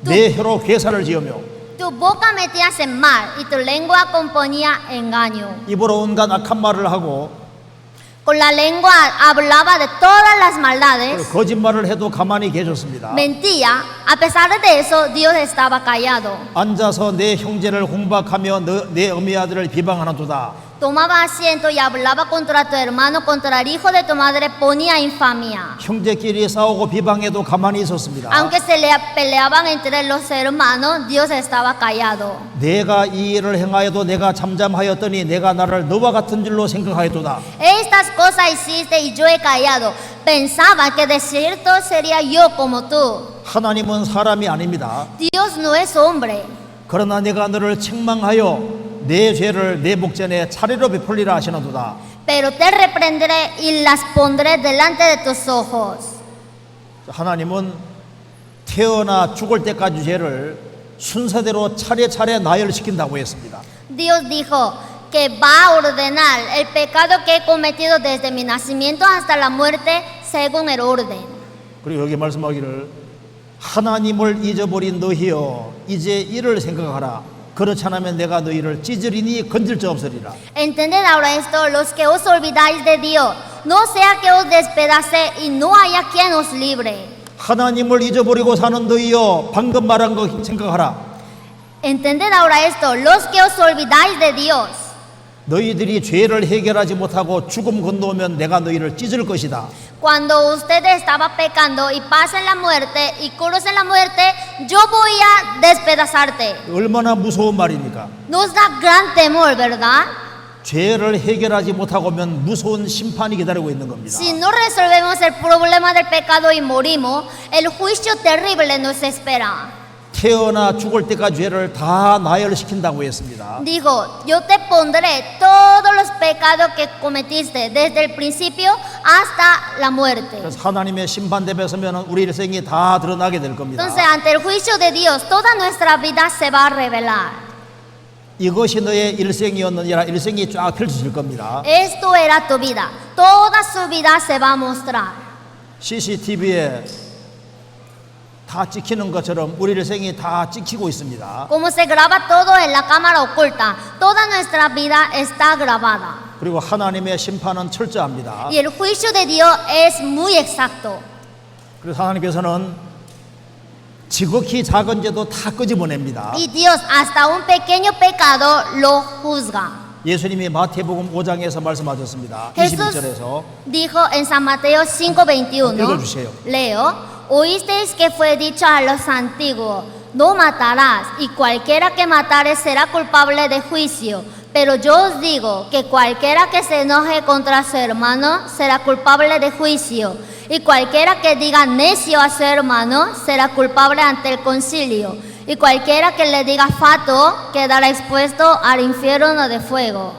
내 혀로 괴사를 지으며 Tu boca metías en mal y tu lengua componía engaño. 입으로 온갖 악한 말을 하고 Con la lengua hablaba de todas las maldades. 거짓말을 해도 가만히 계셨습니다. Mentía. A pesar de eso, Dios estaba callado. 앉아서 내 형제를 공박하며 내 어미 아들을 비방하는도다. Tomaba asiento y hablaba contra tu hermano, contra el hijo de tu madre, ponía infamia. 형제끼리 싸우고 비방해도 가만히 있었습니다. Aunque se le peleaban entre los hermanos, Dios estaba callado. 내가 이 일을 행하여도 내가 잠잠하였더니 내가 나를 너와 같은 줄로 생각하였도다. Estas cosas hiciste y yo he callado. Pensaba que de cierto sería yo como tú. 하나님은 사람이 아닙니다. Dios no es hombre. 그러나 내가 너를 책망하여 내 죄를 내 목전에 차례로 베풀리라 하시는도다. Pero te reprenderé y las pondré delante de tus ojos. 하나님은 태어나 죽을 때까지 죄를 순서대로 차례차례 나열시킨다고 했습니다. Dios dijo que va a ordenar el pecado que he cometido desde mi nacimiento hasta la muerte según el orden. 그리고 여기 말씀하기를 하나님을 잊어버린 너희여 이제 이를 생각하라. 그렇지 않으면 내가 너희를 찢으리니 건질 자 없으리라. Entended ahora esto, los que os olvidáis de Dios, no sea que os despedace y no haya quien os libre. 하나님을 잊어버리고 사는 너희여 방금 말한 거 생각하라. Entended ahora esto, los que os olvidáis de Dios. 너희들이 죄를 해결하지 못하고 죽음 건너오면 내가 너희를 찢을 것이다. Cuando ustedes estaban pecando y pasen la muerte y crucen la muerte, yo voy a despedazarte. 얼마나 무서운 말입니까? Nos da gran temor, ¿verdad? 죄를 해결하지 못하고 오면 무서운 심판이 기다리고 있는 겁니다. Si no resolvemos el problema del pecado y morimos, el juicio terrible nos espera. 태어나 죽을 때까지 죄를 다 나열시킨다고 했습니다. Dijo, yo te pondré todos los pecados que cometiste desde el principio hasta la muerte. 그래서 하나님의 심판 대에 서면 우리 일생이 다 드러나게 될 겁니다. Entonces, ante el juicio de Dios, toda nuestra vida se va a revelar. 이것이 너의 일생이었느니라 일생이 쫙 펼쳐질 겁니다. Esto era tu vida. Toda su vida se va a mostrar. CCTV에 다 찍히는 것처럼 우리 일생이 다 찍히고 있습니다. Como se graba todo en la cámara oculta, toda nuestra vida está grabada. 그리고 하나님의 심판은 철저합니다. Y el juicio de Dios es muy exacto. 그래서 하나님께서는 지극히 작은 죄도 다 끄집어냅니다. Y Dios hasta un pequeño pecado lo juzga. 예수님이 마태복음 5장에서 말씀하셨습니다. Jesús 21절에서 dijo en San Mateo 5:21, 읽어주세요. leo, oísteis que fue dicho a los antiguos, no matarás, y cualquiera que matare será culpable de juicio. Pero yo os digo que cualquiera que se enoje contra su hermano será culpable de juicio. Y cualquiera que diga necio a su hermano será culpable ante el concilio. Y cualquiera que le diga fato quedará expuesto al infierno de fuego.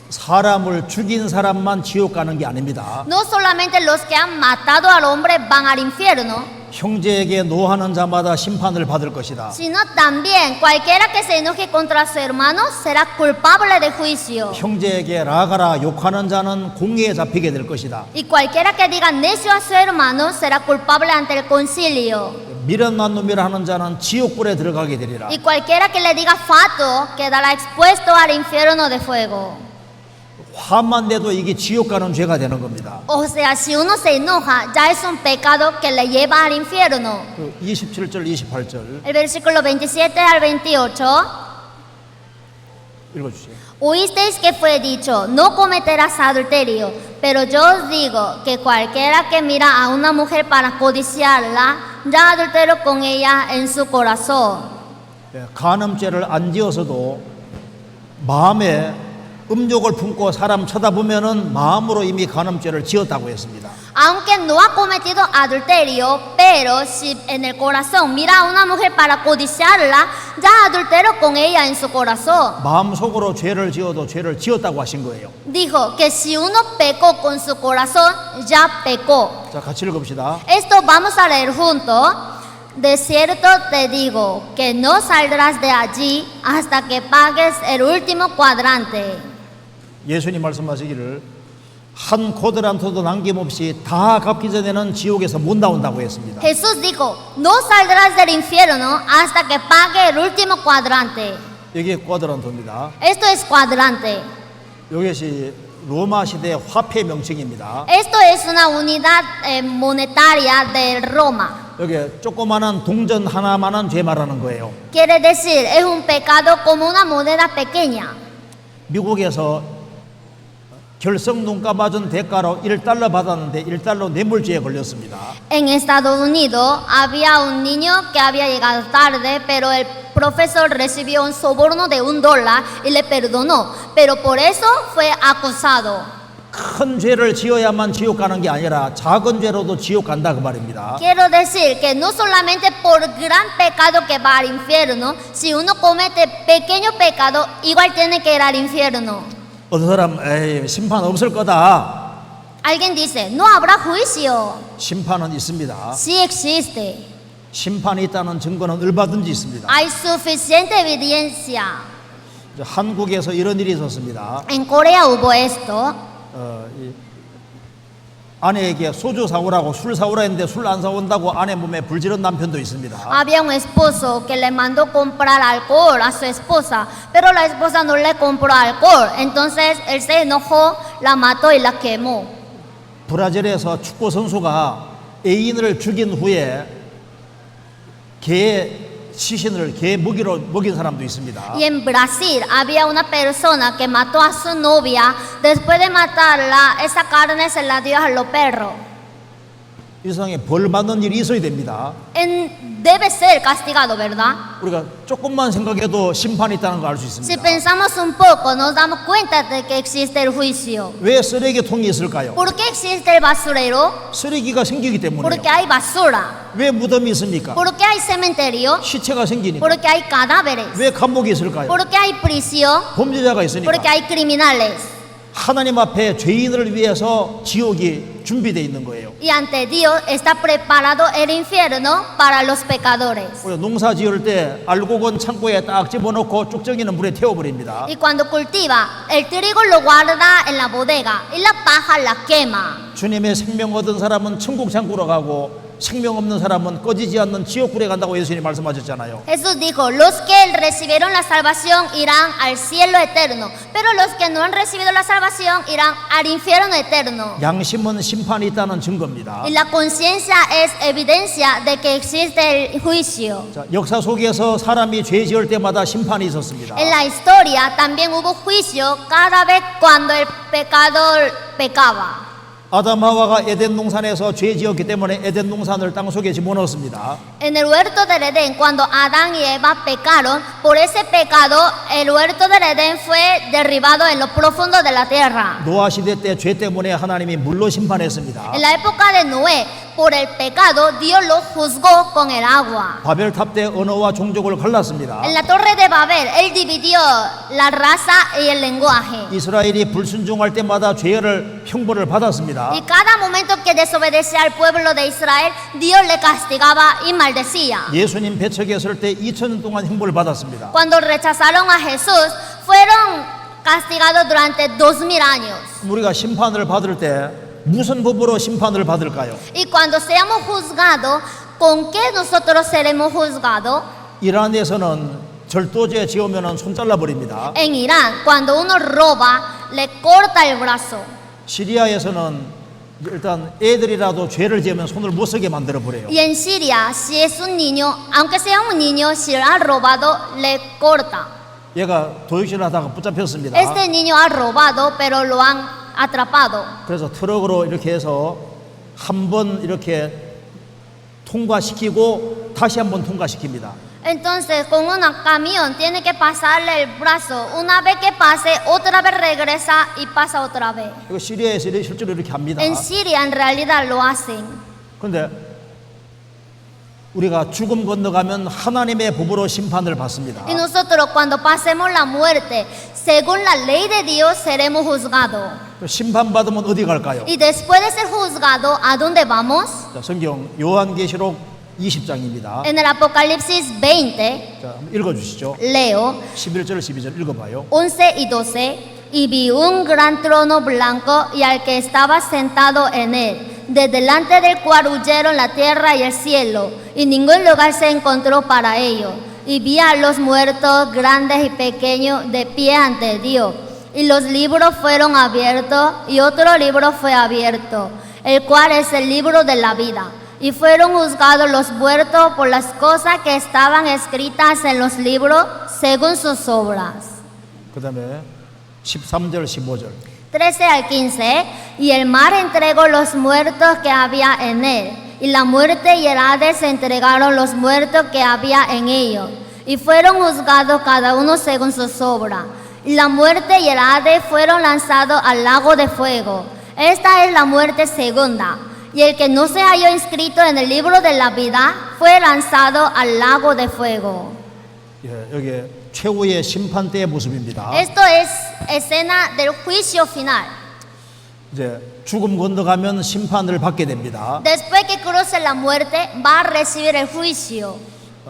사람을 죽인 사람만 지옥 가는 게 아닙니다. No solamente los que han matado al hombre van al infierno, 형제에게 노하는 자마다 심판을 받을 것이다. sino también cualquiera que se enoje contra su hermano será culpable de juicio. 형제에게 라가라 욕하는 자는 공의에 잡히게 될 것이다. Y cualquiera que diga necio a su hermano será culpable ante el concilio. 미련난 놈이라 하는 자는 지옥불에 들어가게 되리라. Y cualquiera que le diga fato quedará expuesto al infierno de fuego. 화만 내도 이게 지옥 가는 죄가 되는 겁니다. O sea, si uno se enoja, ya es un pecado que le lleva al infierno. 그 27절, 28절 El versículo 27 al 28. 읽어주세요. Oísteis que fue dicho, no cometerás adulterio, pero yo os digo que cualquiera que mira a una mujer para codiciarla, ya adulteró con ella en su corazón. 간음죄를 안 지어서도 마음에 음욕을 품고 사람 쳐다보면은 마음으로 이미 간음죄를 지었다고 했습니다. Aunque no ha cometido adulterio, pero si en el corazón mira a una mujer para codiciarla, ya adulteró con ella en su corazón. 마음속으로 죄를 지어도 죄를 지었다고 하신 거예요. Dijo que si uno pecó con su corazón, ya pecó. 자, 같이 읽읍시다. Esto vamos a leer juntos. De cierto te digo que no saldrás de allí hasta que pagues el último cuadrante. 예수님 말씀하시기를 한 코드란트도 남김없이 다 갚기 전에는 지옥에서 못 나온다고 했습니다. Jesús dijo, no saldrás del infierno hasta que pague el último cuadrante. 이게 쿼드란트입니다. Esto es cuadrante. 이것이 로마 시대 화폐 명칭입니다. Esto es una unidad monetaria de Roma. 여기 조그마한 동전 하나만한 죄 말하는 거예요. Quiere decir, es un pecado como una moneda pequeña. 미국에서 결석 눈가 맞은 대가로 1달러 받았는데 1달러 뇌물죄에 걸렸습니다. En Estados Unidos había un niño que había llegado tarde, pero el profesor recibió un soborno de $1 y le perdonó, pero por eso fue acusado. 큰 죄를 지어야만 지옥 가는 게 아니라 작은 죄로도 지옥 간다 그 말입니다. Quiero decir que no solamente por gran pecado que va al infierno, si uno comete pequeño pecado, igual tiene que ir al infierno. 어떤 사람 에이 심판 없을 거다. Alguien dice, no habrá juicio. 심판은 있습니다. Sí existe. 심판이 있다는 증거는 얼마든지 있습니다. Hay suficiente evidencia. 한국에서 이런 일이 있었습니다. En Corea hubo esto. 이 아내에게 소주 사오라고 술 사오라 했는데 술 안 사온다고 아내 몸에 불지른 남편도 있습니다. Había un esposo que le mandó comprar alcohol a su esposa, pero la esposa no le compró alcohol. Entonces él se enojó, la mató y la quemó. 브라질에서 축구 선수가 애인을 죽인 후에 개 시신을 개 먹이로 먹인 사람도 있습니다. Y en Brasil había una persona que mató a su novia. Después de matarla, esa carne se la dio a los perros. 이 세상에 벌 받는 일이 있어야 됩니다. Debe ser castigado, ¿verdad? 우리가 조금만 생각해도 심판이 있다는 걸 알 수 Si 있습니다. pensamos un poco, nos damos cuenta de que existe el juicio. 왜 쓰레기통이 있을까요? ¿Por qué existe el basurero? 쓰레기가 생기기 때문에요. Porque hay basura. 왜 무덤이 있습니까? ¿Por qué hay cementerio? 시체가 생기니까. Porque hay cadáveres. 왜 감옥이 있을까요? ¿Por qué hay prisión? 범죄자가 Porque 있으니까. hay criminales. 하나님 앞에 죄인을 위해서 지옥이 준비되어 있는 거예요. Y ante Dios está preparado el infierno para los pecadores. 우리가 농사 지을 때 알곡은 창고에 딱 집어넣고 쭉정이는 물에 태워버립니다. Y cuando cultiva, el trigo lo guarda en la bodega y la paja la quema. 주님의 생명 얻은 사람은 천국 창고로 가고 생명 없는 사람은 꺼지지 않는 지옥불에 간다고 예수님이 말씀하셨잖아요. Jesús dijo, los que recibieron la salvación irán al cielo eterno, pero los que no han recibido la salvación irán al infierno eterno. 양심은 심판이 있다는 증거입니다. Y la conciencia es evidencia de que existe el juicio. 자, 역사 속에서 사람이 죄 지을 때마다 심판이 있었습니다. En la historia también hubo juicio cada vez cuando el pecador pecaba. 아담 하와가 에덴 동산에서 죄 지었기 때문에 에덴 동산을 땅 속에 집어넣었습니다. En el huerto del Edén, cuando Adán y Eva pecaron, por ese pecado el huerto del Edén fue derribado en lo profundo de la tierra. 노아 시대 때 죄 때문에 하나님이 물로 심판했습니다. En la época de Noé, por el pecado, Dios lo juzgó con el agua. 바벨탑 때 언어와 종족을 갈랐습니다. En la torre de Babel, Él dividió la raza y el lenguaje. 이스라엘이 불순종할 때마다 죄를 형벌을 받았습니다. Y cada momento que desobedecía al pueblo de Israel, Dios le castigaba y maldecía. 예수님 배척했을 때 2000년 동안 형벌을 받았습니다. Cuando rechazaron a Jesús, fueron castigados durante 2000 años. 우리가 심판을 받을 때 무슨 법으로 심판을 받을까요? Y cuando seamos juzgados, ¿con qué nosotros seremos juzgados? 이란에서는 절도죄 지으면 손 잘라버립니다. En Irán, cuando uno roba, le corta el brazo. 시리아에서는 일단 애들이라도 죄를 지으면 손을 못 쓰게 만들어 버려요. Y en Siria, si es un niño, aunque sea un niño, si ha robado, le corta. 얘가 도둑질 하다가 붙잡혔습니다. Este niño ha robado, pero lo han atrapado. 그래서 트럭으로 이렇게 해서 한 번 이렇게 통과시키고 다시 한 번 통과시킵니다. Entonces, con un camión tiene que pasarle el brazo. Una vez que pase, otra vez regresa y pasa otra vez. 이거 시리아에서 실제로 이렇게 합니다. En Siria, en realidad, lo hacen. 그런데 우리가 죽음 건너가면 하나님의 법으로 심판을 받습니다. Y nosotros, cuando pasemos la muerte, según la ley de Dios, seremos juzgados. 심판받으면 어디 갈까요? Y después de ser juzgados, ¿a dónde vamos? 자, 성경 요한계시록 20장입니다. En el Apocalipsis 20, 자, 한번 읽어주시죠. leo 11절 12절 읽어봐요. 11 y 12, y vi un gran trono blanco y al que estaba sentado en él, de delante del cual huyeron la tierra y el cielo, y ningún lugar se encontró para ellos. Y vi a los muertos, grandes y pequeños, de pie ante Dios. Y los libros fueron abiertos, y otro libro fue abierto, el cual es el libro de la vida. Y fueron juzgados los muertos por las cosas que estaban escritas en los libros según sus obras. 그 다음에 13절 15절 13 al 15. Y el mar entregó los muertos que había en él, y la muerte y el Hades entregaron los muertos que había en ellos, y fueron juzgados cada uno según sus obras. Y la muerte y el Hades fueron lanzados al lago de fuego. Esta es la muerte segunda. Y el que no se halló inscrito en el libro de la vida fue lanzado al lago de fuego. 예, 여기 최후의 심판 때의 모습입니다. Esto es escena del juicio final. 이제 죽음 건너가면 심판을 받게 됩니다. Después que cruce la muerte, va a recibir el juicio.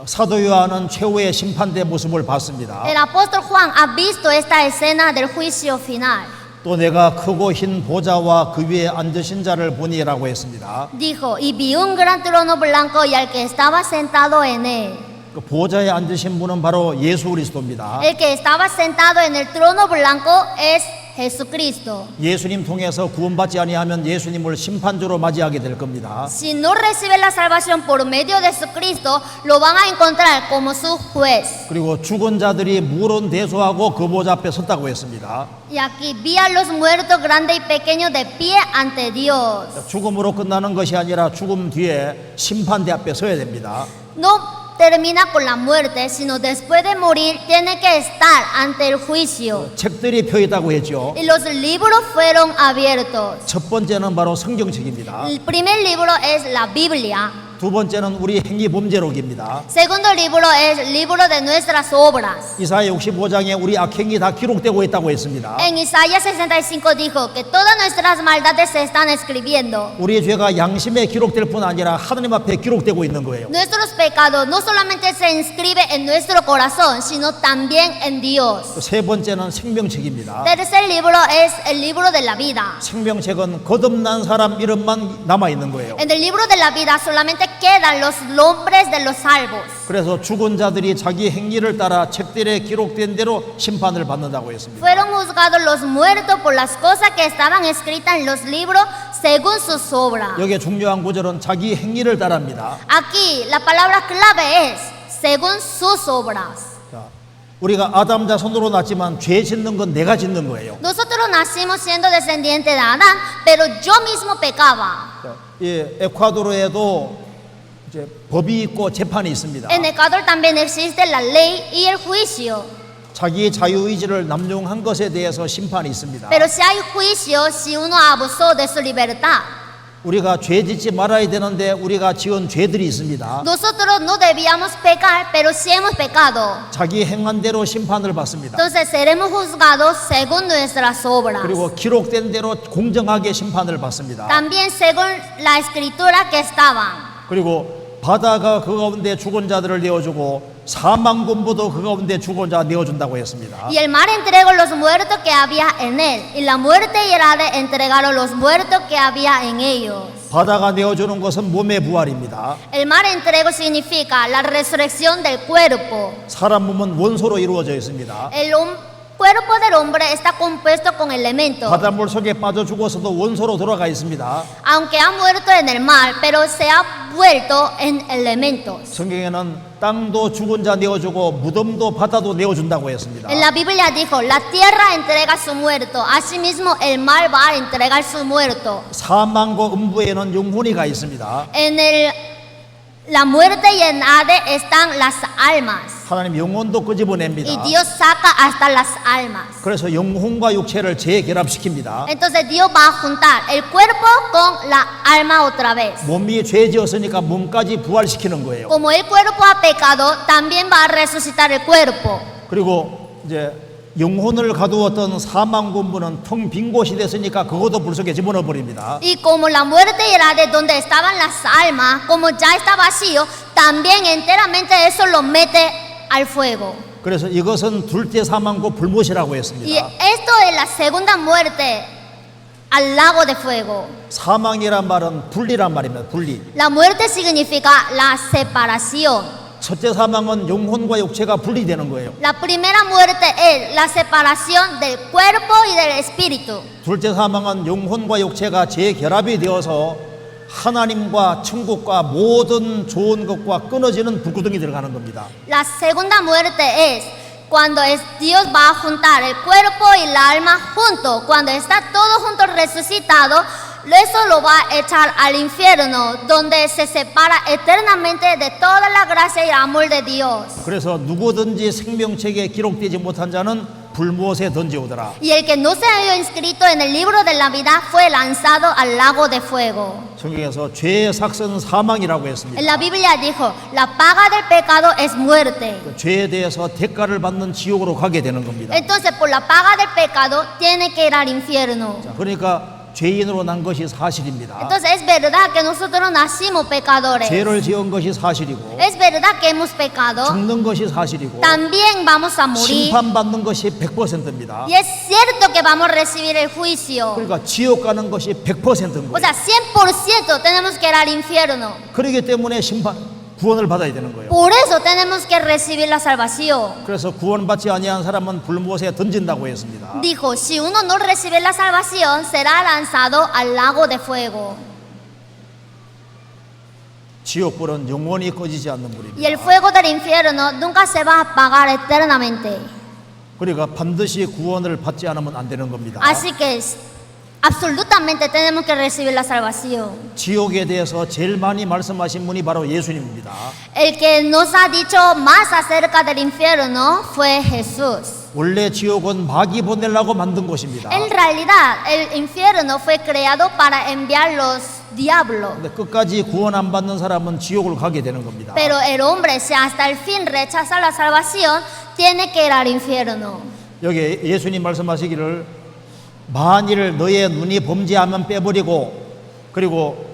사도 요한은 최후의 심판 때의 모습을 봤습니다. El apóstol Juan ha visto esta escena del juicio final. 또 내가 크고 흰 보좌와 그 위에 앉으신 자를 보니라고 했습니다. Dijo, y vi un gran trono blanco y al que estaba sentado en él. 그 보좌에 앉으신 분은 바로 예수 그리스도입니다. El que estaba sentado en el trono blanco es Jesucristo. 예수님 통해서 구원받지 아니하면 예수님을 심판주로 맞이하게 될 겁니다. Si no reciben la salvación por medio de Jesucristo, lo van a encontrar como su juez. 그리고 죽은 자들이 물은 대소하고 그 보좌 앞에 섰다고 했습니다. Y aquí vi a los muertos grandes y pequeños de pie ante Dios. 죽음으로 끝나는 것이 아니라 죽음 뒤에 심판대 앞에 서야 됩니다. No termina con la muerte, sino después de morir tiene que estar ante el juicio. 책들이 펴 있다고 했죠. Y los libros fueron abiertos. 첫 번째는 바로 성경책입니다. El primer libro es la Biblia. 두 번째는 우리 행위범죄록입니다. Segundo libro es el libro de nuestras obras. 이사야 65장에 우리 악행이 다 기록되고 있다고 했습니다. En Isaías 65 dijo que todas nuestras maldades se están escribiendo. 우리의 죄가 양심에 기록될 뿐 아니라 하나님 앞에 기록되고 있는 거예요. Nuestros pecados no solamente se inscriben en nuestro corazón, sino también en Dios. 세 번째는 생명책입니다. Tercer libro es el libro de la vida. 생명책은 거듭난 사람 이름만 남아 있는 거예요. En el libro de la vida solamente quedan los nombres de los salvos. 그래서 죽은 자들이 자기 행위를 따라 책들에 기록된 대로 심판을 받는다고 했습니다. Fueron juzgados los muertos por las cosas que estaban escritas en los libros según sus obras. 여기에 중요한 구절은 자기 행위를 따라합니다. Aquí la palabra clave es según sus obras. 자, 우리가 아담 자손으로 났지만 죄 짓는 건 내가 짓는 거예요. Nosotros nacimos siendo descendientes de Adán, pero yo mismo pecaba. 자, 이 에콰도르에도 이제 법이 있고 재판이 있습니다. En Ecuador también existe la ley y el juicio. 자기의 자유의지를 남용한 것에 대해서 심판이 있습니다. Pero si hay juicio, si uno abusó de su libertad. 우리가 죄 짓지 말아야 되는데 우리가 지은 죄들이 있습니다. Nosotros no debíamos pecar, pero sí hemos pecado. 자기 행한 대로 심판을 받습니다. Entonces seremos juzgados según nuestras obras. 그리고 기록된 대로 공정하게 심판을 받습니다. También según la escritura que estaban. 그리고 바다가 그 가운데 죽은 자들을 내어주고 사망군부도 그 가운데 죽은 자 내어준다고 했습니다. Y el mar entregó los muertos que había en él, y la muerte y el Hades entregaron los muertos que había en ellos. 바다가 내어주는 것은 몸의 부활입니다. El mar entregó significa la resurrección del cuerpo. 사람 몸은 원소로 이루어져 있습니다. El cuerpo del hombre está compuesto con elementos. 바닷물 속에 빠져 죽어서도 원소로 돌아가 있습니다. Aunque ha muerto en el mar, pero se ha vuelto en elementos. 성경에는 땅도 죽은 자 내어주고 무덤도 바다도 내어준다고 했습니다. En la Biblia dijo, la tierra entrega su muerto, asimismo el mar va a entregar su muerto. 사망과 음부에는 영혼이 가 있습니다. En la muerte y en Hades están las almas. 하나님 영혼도 끄집어냅니다. Y Dios saca hasta las almas. 그래서 영혼과 육체를 재결합시킵니다. Entonces Dios va a juntar el cuerpo con la alma otra vez. 몸이 죄 지었으니까 몸까지 부활시키는 거예요. Como el cuerpo ha pecado, también va a resucitar el cuerpo. 그리고 이제 영혼을 가두었던 사망군부는 텅 빈 곳이 됐으니까 그것도 불 속에 집어넣어 버립니다. Y como la muerte y el Hades donde estaban las almas, como ya está vacío, también enteramente eso lo mete al fuego. 그래서 이것은 둘째 사망고 불못이라고 Y 했습니다. esto es la segunda muerte al lago de fuego. 사망이란 말은 분리란 말입니다. 분리. La muerte significa la separación. 첫째 사망은 영혼과 육체가 분리되는 거예요. La primera muerte es la separación del cuerpo y del espíritu. 둘째 사망은 영혼과 육체가 재결합이 되어서 하나님과 천국과 모든 좋은 것과 끊어지는 불구덩이 들어가는 겁니다. La segunda muerte es cuando Dios va a juntar el cuerpo y la alma junto. Cuando está todo junto resucitado, eso lo va a echar al infierno, donde se separa eternamente de toda la gracia y el amor de Dios. 그래서 누구든지 생명책에 기록되지 못한 자는 불못에 던지오더라. Y el que no se haya inscrito en el libro de la vida fue lanzado al lago de fuego. 성경에서 죄의 삭은 사망이라고 En 했습니다. la Biblia dijo, la paga del pecado es muerte. 죄에 대해서 대가를 받는 지옥으로 가게 되는 겁니다. Entonces, por la paga del pecado, tiene que ir al infierno. 자, 그러니까 죄인으로 난 것이 사실입니다. Entonces, es verdad que nosotros nacimos pecadores. 죄를 지은 것이 사실이고 Es verdad que hemos pecado. 죽는 것이 사실이고 También vamos a morir. 심판받는 것이 100%입니다. Y es cierto que vamos a recibir el juicio. 그러니까 지옥 가는 것이 100%인 O 거예요. sea, 100% tenemos que ir al infierno. 그렇기 때문에 구원을 받아야 되는 거예요. Por eso tenemos que recibir la salvación. 그래서 구원받지 아니한 사람은 불못에 던진다고 했습니다. Dijo, si uno no recibe la salvación, será lanzado al lago de fuego. 지옥불은 영원히 꺼지지 않는 Y 불입니다. el fuego del infierno nunca se va a apagar eternamente. 그러니까 반드시 구원을 받지 않으면 안 되는 겁니다. Así que absolutamente tenemos que recibir la salvación. 지옥에 대해서 제일 많이 말씀하신 분이 바로 예수님입니다. El que nos ha dicho más acerca del infierno fue Jesús. 원래 지옥은 마귀 보내려고 만든 곳입니다. En realidad, el infierno fue creado para enviar los diablos. 근데 끝까지 구원 안 받는 사람은 지옥을 가게 되는 겁니다. Pero el hombre, si hasta el fin rechaza la salvación, tiene que ir al infierno. 여기 예수님 말씀하시기를 만일 너의 눈이 범죄하면 빼버리고 그리고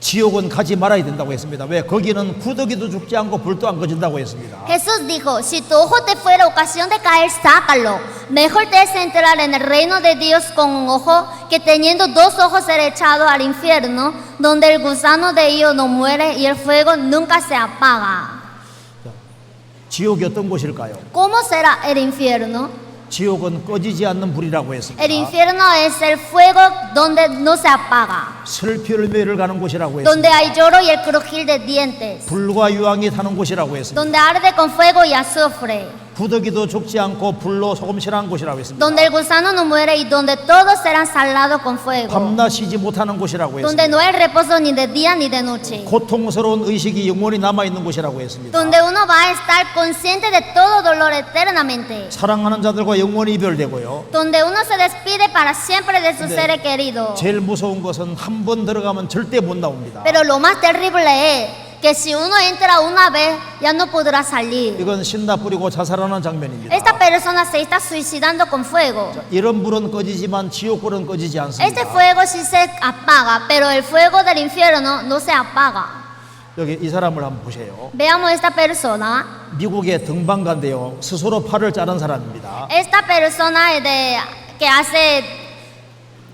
지옥은 가지 말아야 된다고 했습니다. 왜? 거기는 구더기도 죽지 않고 불도 안 꺼진다고 했습니다. Jesús dijo, si tu ojo te fuera ocasión de caer, sácalo. Mejor te es entrar en el reino de Dios con un ojo que teniendo dos ojos ser echado al infierno, donde el gusano de ellos no muere y el fuego nunca se apaga. 지옥이 어떤 곳일까요? ¿Cómo será el infierno? 지옥은 꺼지지 않는 불이라고 했습니다. El infierno es el fuego donde no se apaga, 슬피 울매를 가는 곳이라고 donde 했습니다. hay lloro y el crujir de dientes, 불과 유황이 타는 곳이라고 했습니다. donde arde con fuego y azufre, 구더기도 죽지 않고 불로 소금칠한 곳이라고 했습니다. donde el gusano no muere y donde todos serán salados con fuego, 밤낮 쉬지 못하는 곳이라고 donde 했습니다. no hay reposo ni de día ni de noche, 고통스러운 의식이 영원히 남아있는 곳이라고 했습니다. donde uno va a estar consciente de todo dolor eternamente, 사랑하는 자들과 영원히 이별되고요. donde uno se despide para siempre de sus 네. seres queridos. 제일 무서운 것은 한 번 들어가면 절대 못 나옵니다. Pero lo más terrible es que si uno entra una vez, ya no podrá salir. 이건 신나 뿌리고 자살하는 장면입니다. Esta persona se está suicidando con fuego. 이런 불은 꺼지지만 지옥불은 꺼지지 Este 않습니다. fuego sí se apaga, pero el fuego del infierno no se apaga. 여기 이 사람을 한번 보세요. Veamos esta persona. 미국의 등반가인데요. 스스로 팔을 자른 사람입니다. Esta persona es que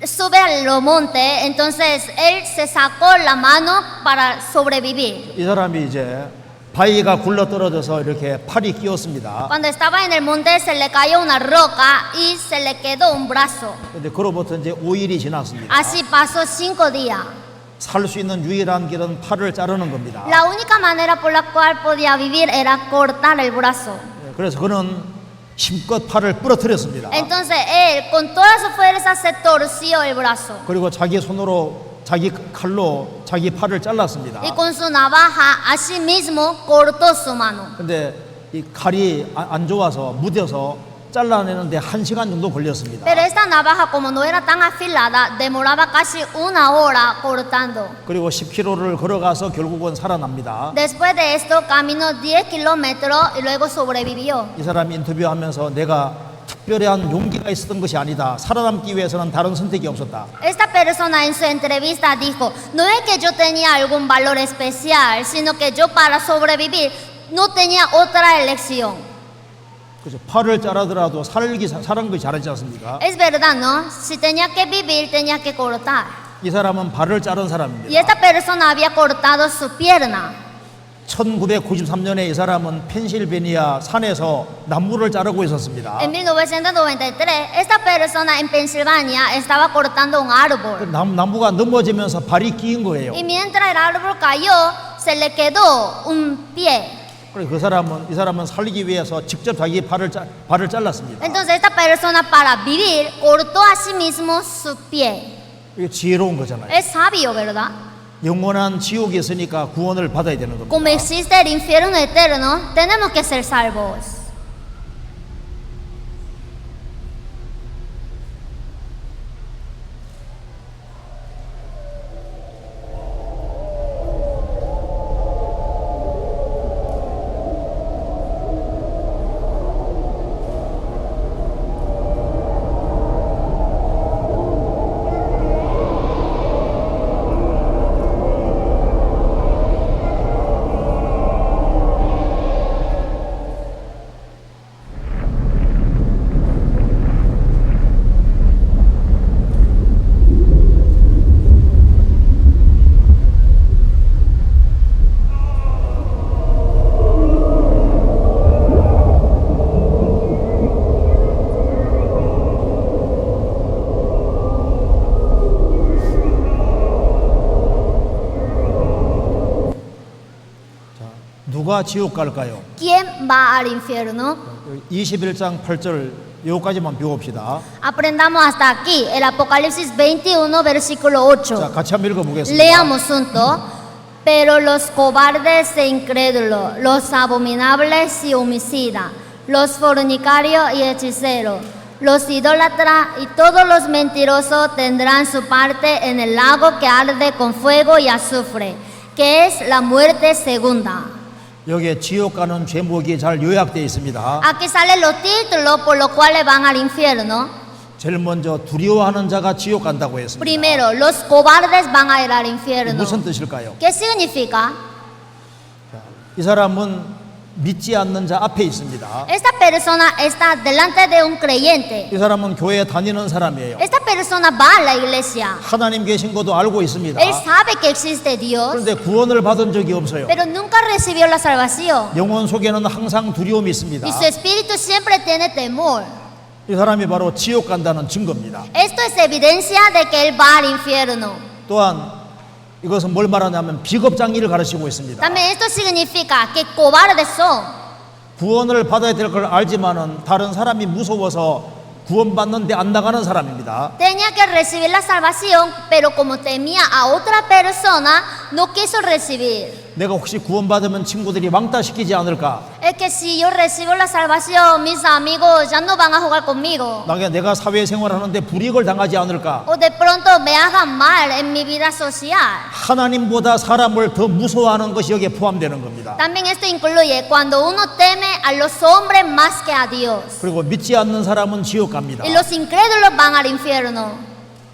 sube a los montes, entonces él se sacó la mano para sobrevivir. 이 사람이 이제 바위가 굴러 떨어져서 이렇게 팔이 끼었습니다. Cuando estaba en el monte se le cayó una roca y se le quedó un brazo. 근데 그로부터 이제 5일이 지났습니다. Así pasó 5 días. 살 수 있는 유일한 길은 팔을 자르는 겁니다. La única manera por la cual podía vivir era cortar el brazo. 그래서 그는 힘껏 팔을 부러뜨렸습니다. Entonces él con toda su fuerza se torció el brazo 그리고 자기 손으로 자기 칼로 자기 팔을 잘랐습니다. y con su navaja a sí mismo cortó su mano. 근데 이 칼이 안 좋아서 무뎌서 잘라내는데 1시간 정도 걸렸습니다. Pero esta navaja, como no era tan afilada, demoraba casi 1 hora cortando. 그리고 10km를 걸어가서 결국은 살아납니다. Después de esto caminó 10 kilómetros y luego sobrevivió. 이 사람이 인터뷰하면서 내가 특별한 용기가 있었던 것이 아니다. 살아남기 위해서는 다른 선택이 없었다. Esta persona en su entrevista dijo, no es que yo tenía algún valor especial, sino que yo para sobrevivir no tenía otra elección. 그래서 팔을 자르더라도 사는 것이 잘하지 않습니까? Es verdad, ¿no? Si tenía que vivir, tenía que cortar. 이 사람은 발을 자른 Y 사람입니다. esta persona había cortado su pierna. 1993년에 이 사람은 펜실베니아 산에서 나무를 자르고 있었습니다. En 1993, esta persona en Pensilvania estaba cortando un árbol. 나무가 넘어지면서 발이 끼인 거예요. Y mientras el árbol cayó, se le quedó un pie. 그래서 이 사람은 살기 위해서 직접 자기 발을 잘랐습니다. Entonces esta persona para vivir cortó a sí mismo su pie. 이게 지혜로운 거잖아요. Es sabio, ¿verdad? 영원한 지옥이 있으니까 구원을 받아야 되는 Como 겁니다. existe el infierno eterno, tenemos que ser salvos. 누가 지옥 갈까요? ¿Quién va al infierno? 21장 8절 여기까지만 배워봅시다. Aprendamos hasta aquí, el Apocalipsis 21, versículo 8. 자, 같이 한번 읽어보겠습니다. Leamos juntos. Pero los cobardes e incrédulos, los abominables y homicidas, los fornicarios y hechiceros, los idólatras y todos los mentirosos tendrán su parte en el lago que arde con fuego y azufre, que es la muerte segunda. 여기에 지옥 가는 제목이 잘 요약되어 있습니다. Aquí salen los títulos por los cuales van al infierno. 제일 먼저 두려워하는 자가 지옥 간다고 했습니다. Primero, los cobardes van a ir al infierno. 무슨 뜻일까요? ¿Qué significa? 이 사람은 믿지 않는 자 앞에 있습니다. Esta persona está delante de un creyente. 이 사람은 교회에 다니는 사람이에요. Esta persona va a la iglesia. 하나님 계신 것도 알고 있습니다. Él sabe que existe Dios, 그런데 구원을 받은 적이 없어요. pero nunca recibió la salvación. 영혼 속에는 항상 두려움이 있습니다. Y su espíritu siempre tiene temor. 이 사람이 바로 지옥 간다는 증거입니다. Esto es evidencia de que él va al infierno. 또한 이것은 뭘 말하냐면 비겁장이를 가르치고 있습니다. También esto significa que cobardes son. 구원을 받아야 될 걸 알지만은 다른 사람이 무서워서 구원받는데 안 나가는 사람입니다. Tenía que recibir la salvación, pero como temía a otra persona, no quiso recibir. 내가 혹시 구원받으면 친구들이 왕따 시키지 않을까? Es que si yo recibo la salvación, mis amigos ya no van a jugar conmigo. 내가 사회생활하는데 불이익을 당하지 않을까? O de pronto me hagan mal en mi vida social. 하나님보다 사람을 더 무서워하는 것이 여기에 포함되는 겁니다. También esto incluye cuando uno teme a los hombres más que a Dios. 그리고 믿지 않는 사람은 지옥 갑니다. Y los incrédulos van al infierno.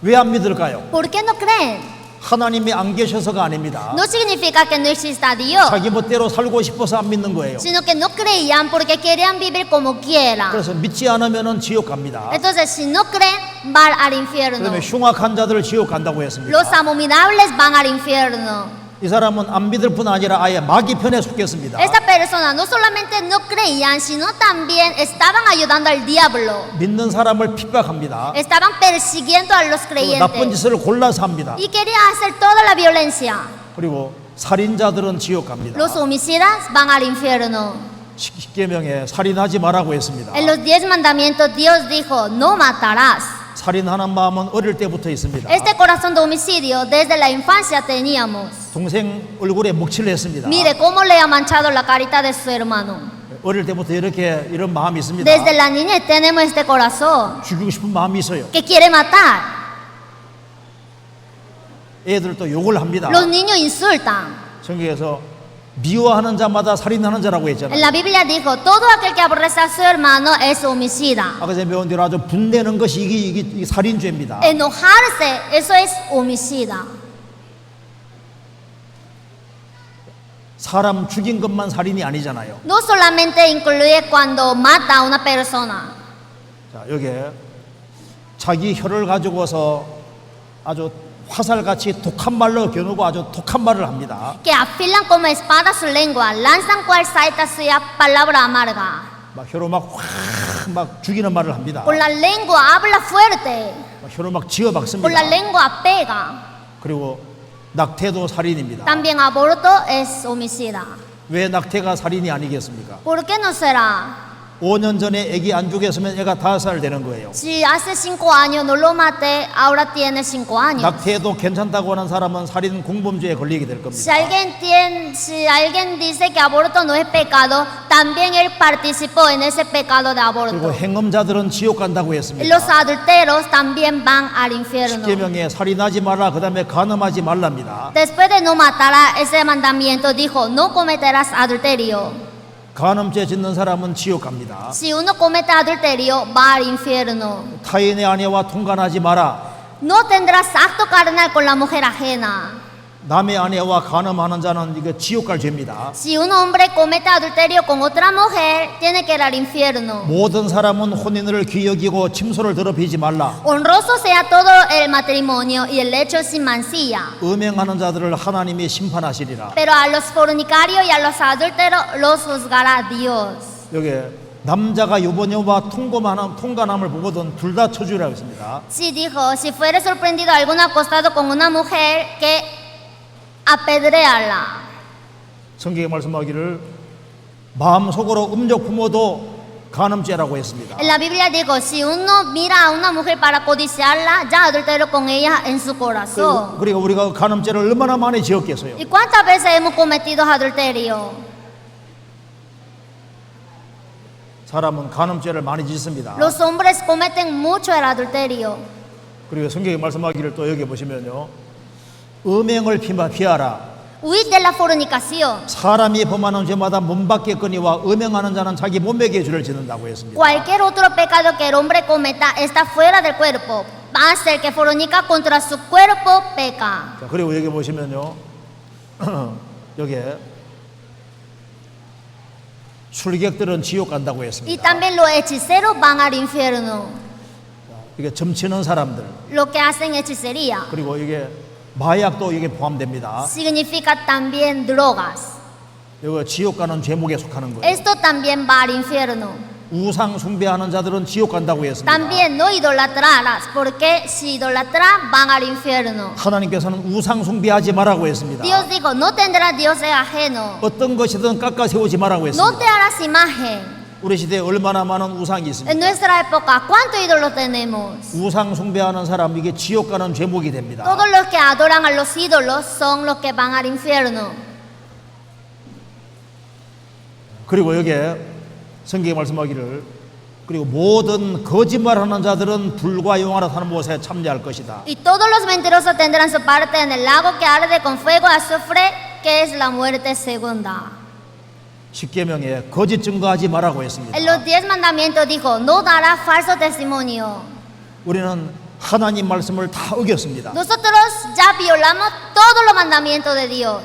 왜 안 믿을까요? ¿Por qué no creen? 하나님이 안 계셔서가 아닙니다. No significa que no exista Dios, 자기 멋대로 살고 싶어서 안 믿는 거예요. sino que no creían porque querían vivir como quieran. 그래서 믿지 않으면 지옥 갑니다. Entonces, si no creen, van al infierno. 그다음에 흉악한 자들을 지옥 간다고 했습니다. Los abominables van al infierno. 이 사람은 안 믿을 뿐 아니라 아예 마귀 편에 속했습니다. Esta persona no solamente no creían, sino también estaban ayudando al diablo. 믿는 사람을 핍박합니다. Estaban persiguiendo a los 그리고 나쁜 creyentes. 짓을 골라서 합니다. Y quería hacer toda la violencia. 그리고 살인자들은 지옥 갑니다. Los homicidas van al infierno. 십계명에 살인하지 말라고 했습니다. En los 10 mandamientos Dios dijo, no matarás. 살인하는 마음은 어릴 때부터 있습니다. Este corazón de homicidio desde la infancia teníamos. 동생 얼굴에 먹칠을 했습니다. Mire cómo le ha manchado la carita de su hermano. 어릴 때부터 이런 마음이 있습니다. Desde la niñez tenemos este corazón 죽이고 싶은 마음이 있어요. que quiere matar. 애들도 욕을 합니다. Los niños insultan. 성경에서 미워하는 자마다 살인하는 자라고 En 했잖아요. la Biblia dijo, todo aquel que aborrece a su hermano es homicida. 아까 전에 배운 대로 아주 분내는 것이 이게 살인죄입니다. Enojarse, eso es homicida. 사람 죽인 것만 살인이 아니잖아요. No solamente incluye cuando mata a una persona. 자, 여기에 자기 혀를 가지고서 아주 화살같이 독한 말로 겨누고 아주 독한 말을 합니다. Que afilan como espada su lengua, lanzan cual saeta suya palabra amarga. 막 혀로 막 죽이는 말을 합니다. Con la lengua habla fuerte, 막 혀로 막 지어 con la 박습니다. lengua pega. 그리고 낙태도 살인입니다. También aborto es homicida. 왜 낙태가 살인이 아니겠습니까? ¿Por qué no será? 5년 전에 애기 안 죽였으면 애가 5살 되는 거예요. Si hace 5 años no lo maté, ahora tiene 5 años. 낙태해도 괜찮다고 하는 사람은 살인 공범죄에 걸리게 될 Si 겁니다. alguien dice que aborto no es pecado, también él participó en ese pecado de 그리고 aborto. 행음자들은 지옥 간다고 했습니다. Los adulteros también van al infierno. 십계명에 살인하지 말라, 그 다음에 간음하지 말랍니다. Después de no matar, ese mandamiento dijo, no cometerás adulterio. 간음죄 짓는 사람은 지옥 갑니다. Si uno comete adulterio, va al infierno. 타인의 아내와 통간하지 마라. No tendrás acto carnal con la mujer ajena. 남의 아내와 간음하는 자는 이거 지옥 갈 죄입니다. Si un hombre comete adulterio con otra mujer, tiene que ir al infierno. 모든 사람은 혼인을 귀히 여기고 침소를 더럽히지 말라. Honroso sea todo el matrimonio y el hecho sin mancilla. 음행하는 자들을 하나님이 심판하시리라. Pero a los fornicarios y a los adúlteros los juzgará Dios. 여기 남자가 여보녀와 통간함을 보거든 둘 다 쳐주라고 했습니다. Si dijo, si fuere sorprendido alguno acostado con una mujer, que apedréala. 성경에 말씀하기를 마음속으로 음욕 품어도 간음죄라고 했습니다. En la Biblia digo, si uno mira a una mujer para codiciarla, ya adulteró con ella en su corazón. 그리고 우리가 간음죄를 얼마나 많이 지었겠어요. ¿Y cuántas veces hemos cometido adulterio? 사람은 간음죄를 많이 짓습니다. Los hombres cometen mucho el adulterio. 그리고 성경이 말씀하기를 또 여기 보시면요, 음행을 피하라. Huid de la fornicación. 사람이 범하는 죄마다 문밖에 거니와 음행하는 자는 자기 몸에게 죄를 짓는다고 했습니다. Cualquier otro pecado que el hombre cometa está fuera del cuerpo. Más el que fornica contra su cuerpo peca. 자, 그리고 여기 보시면요, 여기에 술객들은 지옥 간다고 Y 했습니다. también los hechiceros van al infierno. 이게 점치는 사람들, Lo que hacen hechicería. 그리고 이게 마약도 여기 포함됩니다. Significa también drogas. 이거 지옥 가는 죄목에 속하는 거예요. Esto también va al infierno. 우상 숭배하는 자들은 지옥 간다고 했습니다. También no idolatrarás, porque si idolatras van al infierno. 하나님께서는 우상 숭배하지 말라고 했습니다. Dios dijo, no tendrás dioses ajenos, 어떤 것이든 깎아 세우지 말라고 no te 했습니다. harás imagen. 우리 시대에 얼마나 많은 우상이 En 있습니다. nuestra época, ¿cuántos ídolos tenemos? 우상 숭배하는 사람, 이게 지옥 가는 죄목이 됩니다. Todos los que adoran a los ídolos son los que van al infierno. 그리고 여기에 성경이 말씀하기를, 그리고 모든 거짓말하는 자들은 불과 용하라 사는 못에 참여할 것이다. Y todos los mentirosos tendrán su parte en el lago que arde con fuego y azufre, que es la muerte segunda. 십계명에 거짓 증거하지 말라고 했습니다. En los 10 mandamientos dijo, no darás falso testimonio. 우리는 하나님 말씀을 다 어겼습니다. Nosotros ya violamos todos los mandamientos de Dios.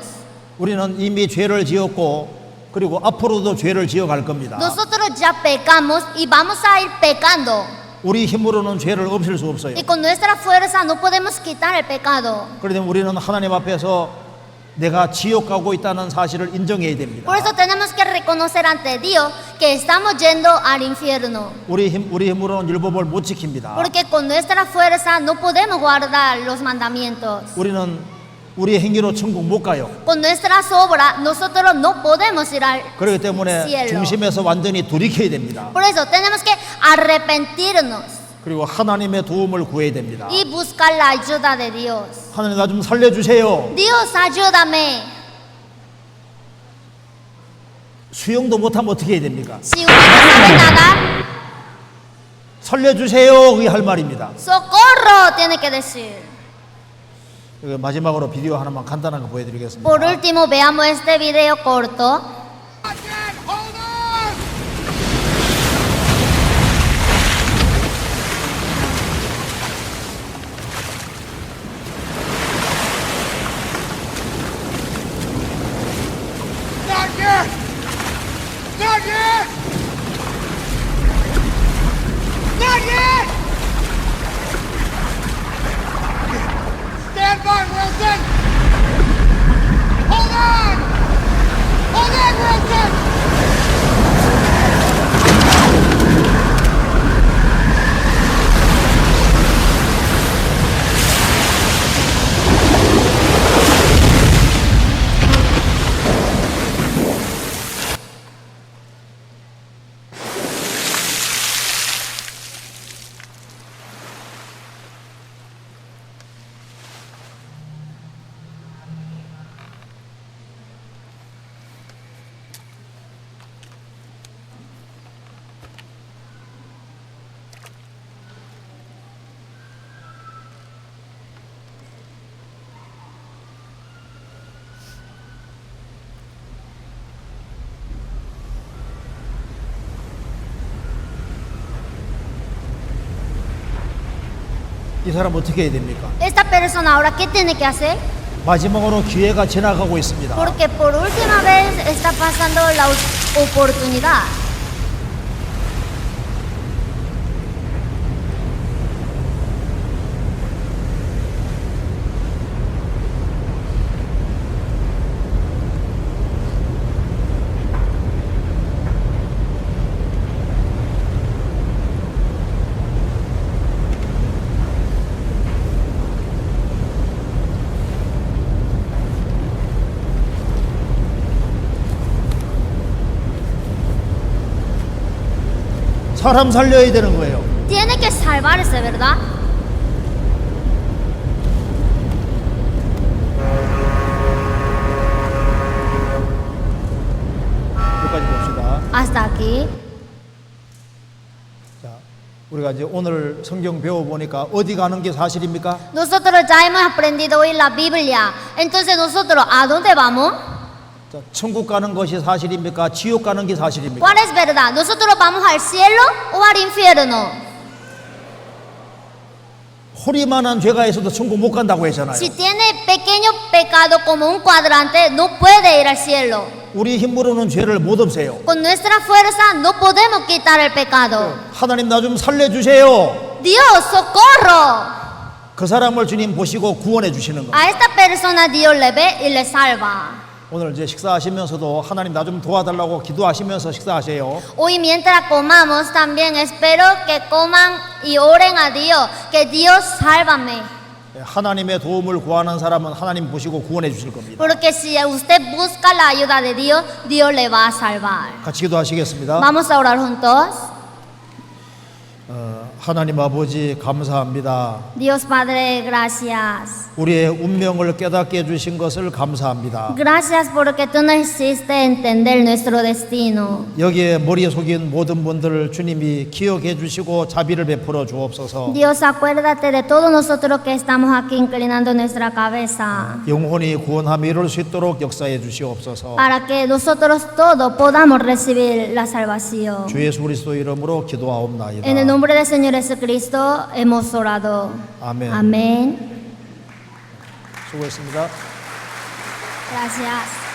우리는 이미 죄를 지었고, 그리고 앞으로도 죄를 지어갈 겁니다. Nosotros ya pecamos y vamos a ir pecando. 우리 힘으로는 죄를 없앨 수 없어요. Y con nuestra fuerza no podemos quitar el pecado. 그런데 우리는 하나님 앞에서 내가 지옥 가고 있다는 사실을 인정해야 됩니다. Por eso tenemos que reconocer ante Dios que estamos yendo al infierno. 우리 힘으로는 율법을 못 지킵니다. Porque con nuestra fuerza no podemos guardar los mandamientos. 우리는 우리 행위로 천국 못 가요. Con nuestras obras nosotros no podemos ir al 그렇기 때문에 cielo. 중심에서 완전히 돌이켜야 됩니다. Por eso tenemos que arrepentirnos 그리고 하나님의 도움을 구해야 됩니다. y buscar la ayuda de Dios. 하나님 나 좀 살려주세요. Dios, ayúdame. 수영도 못하면 어떻게 해야 됩니까? Si uno no sabe nadar, 살려주세요. 그게 할 말입니다. socorro, tiene que decir. 마지막으로 비디오 하나만 간단한 거 보여드리겠습니다. Por último, veamos este video corto. Not yet! Not yet! Not yet! Stand by, Wilson! Hold on! Hold on, Wilson! 이 사람 어떻게 해야 됩니까? Esta persona ahora, ¿qué tiene que hacer? 마지막으로 기회가 지나가고 있습니다. Porque por última vez está pasando la oportunidad. 사람 살려야 되는 거예요. Tiene que salvarse, ¿verdad? 여기까지 봅시다. Hasta aquí. 자, 우리가 이제 오늘 성경 배워보니까 어디 가는 게 사실입니까? Nosotros ya hemos aprendido hoy la Biblia. Entonces nosotros, ¿a dónde vamos? 자, 천국 가는 것이 사실입니까? 지옥 가는 게 사실입니까? ¿Cuál es verdad? ¿Nosotros vamos al cielo o al infierno? 허리만한 죄가 있어도 천국 못 간다고 했잖아요. Si tiene pequeño pecado como un cuadrante, no puede ir al cielo. 우리 힘으로는 죄를 못 없애요. Con nuestra fuerza no podemos quitar el pecado. 하나님 나 좀 살려주세요. Dios, socorro. 그 사람을 주님 보시고 구원해 주시는 겁니다. A esta persona Dios le ve y le salva. 오늘 이제 식사하시면서도 하나님 나 좀 도와달라고 기도하시면서 식사하세요. Hoy mientras comamos también espero que coman y oren a Dios, que Dios sálvame. 하나님의 도움을 구하는 사람은 하나님 보시고 구원해 주실 겁니다. Porque si usted busca la ayuda de Dios, Dios le va a salvar. 같이 기도하시겠습니다. Vamos a orar juntos. 하나님 아버지 감사합니다. Dios Padre, gracias. 우리의 운명을 깨닫게 해주신 것을 감사합니다. Gracias porque tú nos hiciste entender nuestro destino. 여기에 머리에 속인 모든 분들을 주님이 기억해 주시고 자비를 베풀어 주옵소서. Dios, acuérdate de todos nosotros que estamos aquí inclinando nuestra cabeza, 영혼이 구원함이 이룰 수 있도록 역사해 주시옵소서. para que nosotros todos podamos recibir la salvación. 주 예수 그리스도 이름으로 기도하옵나이다. En el nombre del Señor Jesucristo hemos orado. 아멘. Amén. 수고했습니다. Gracias.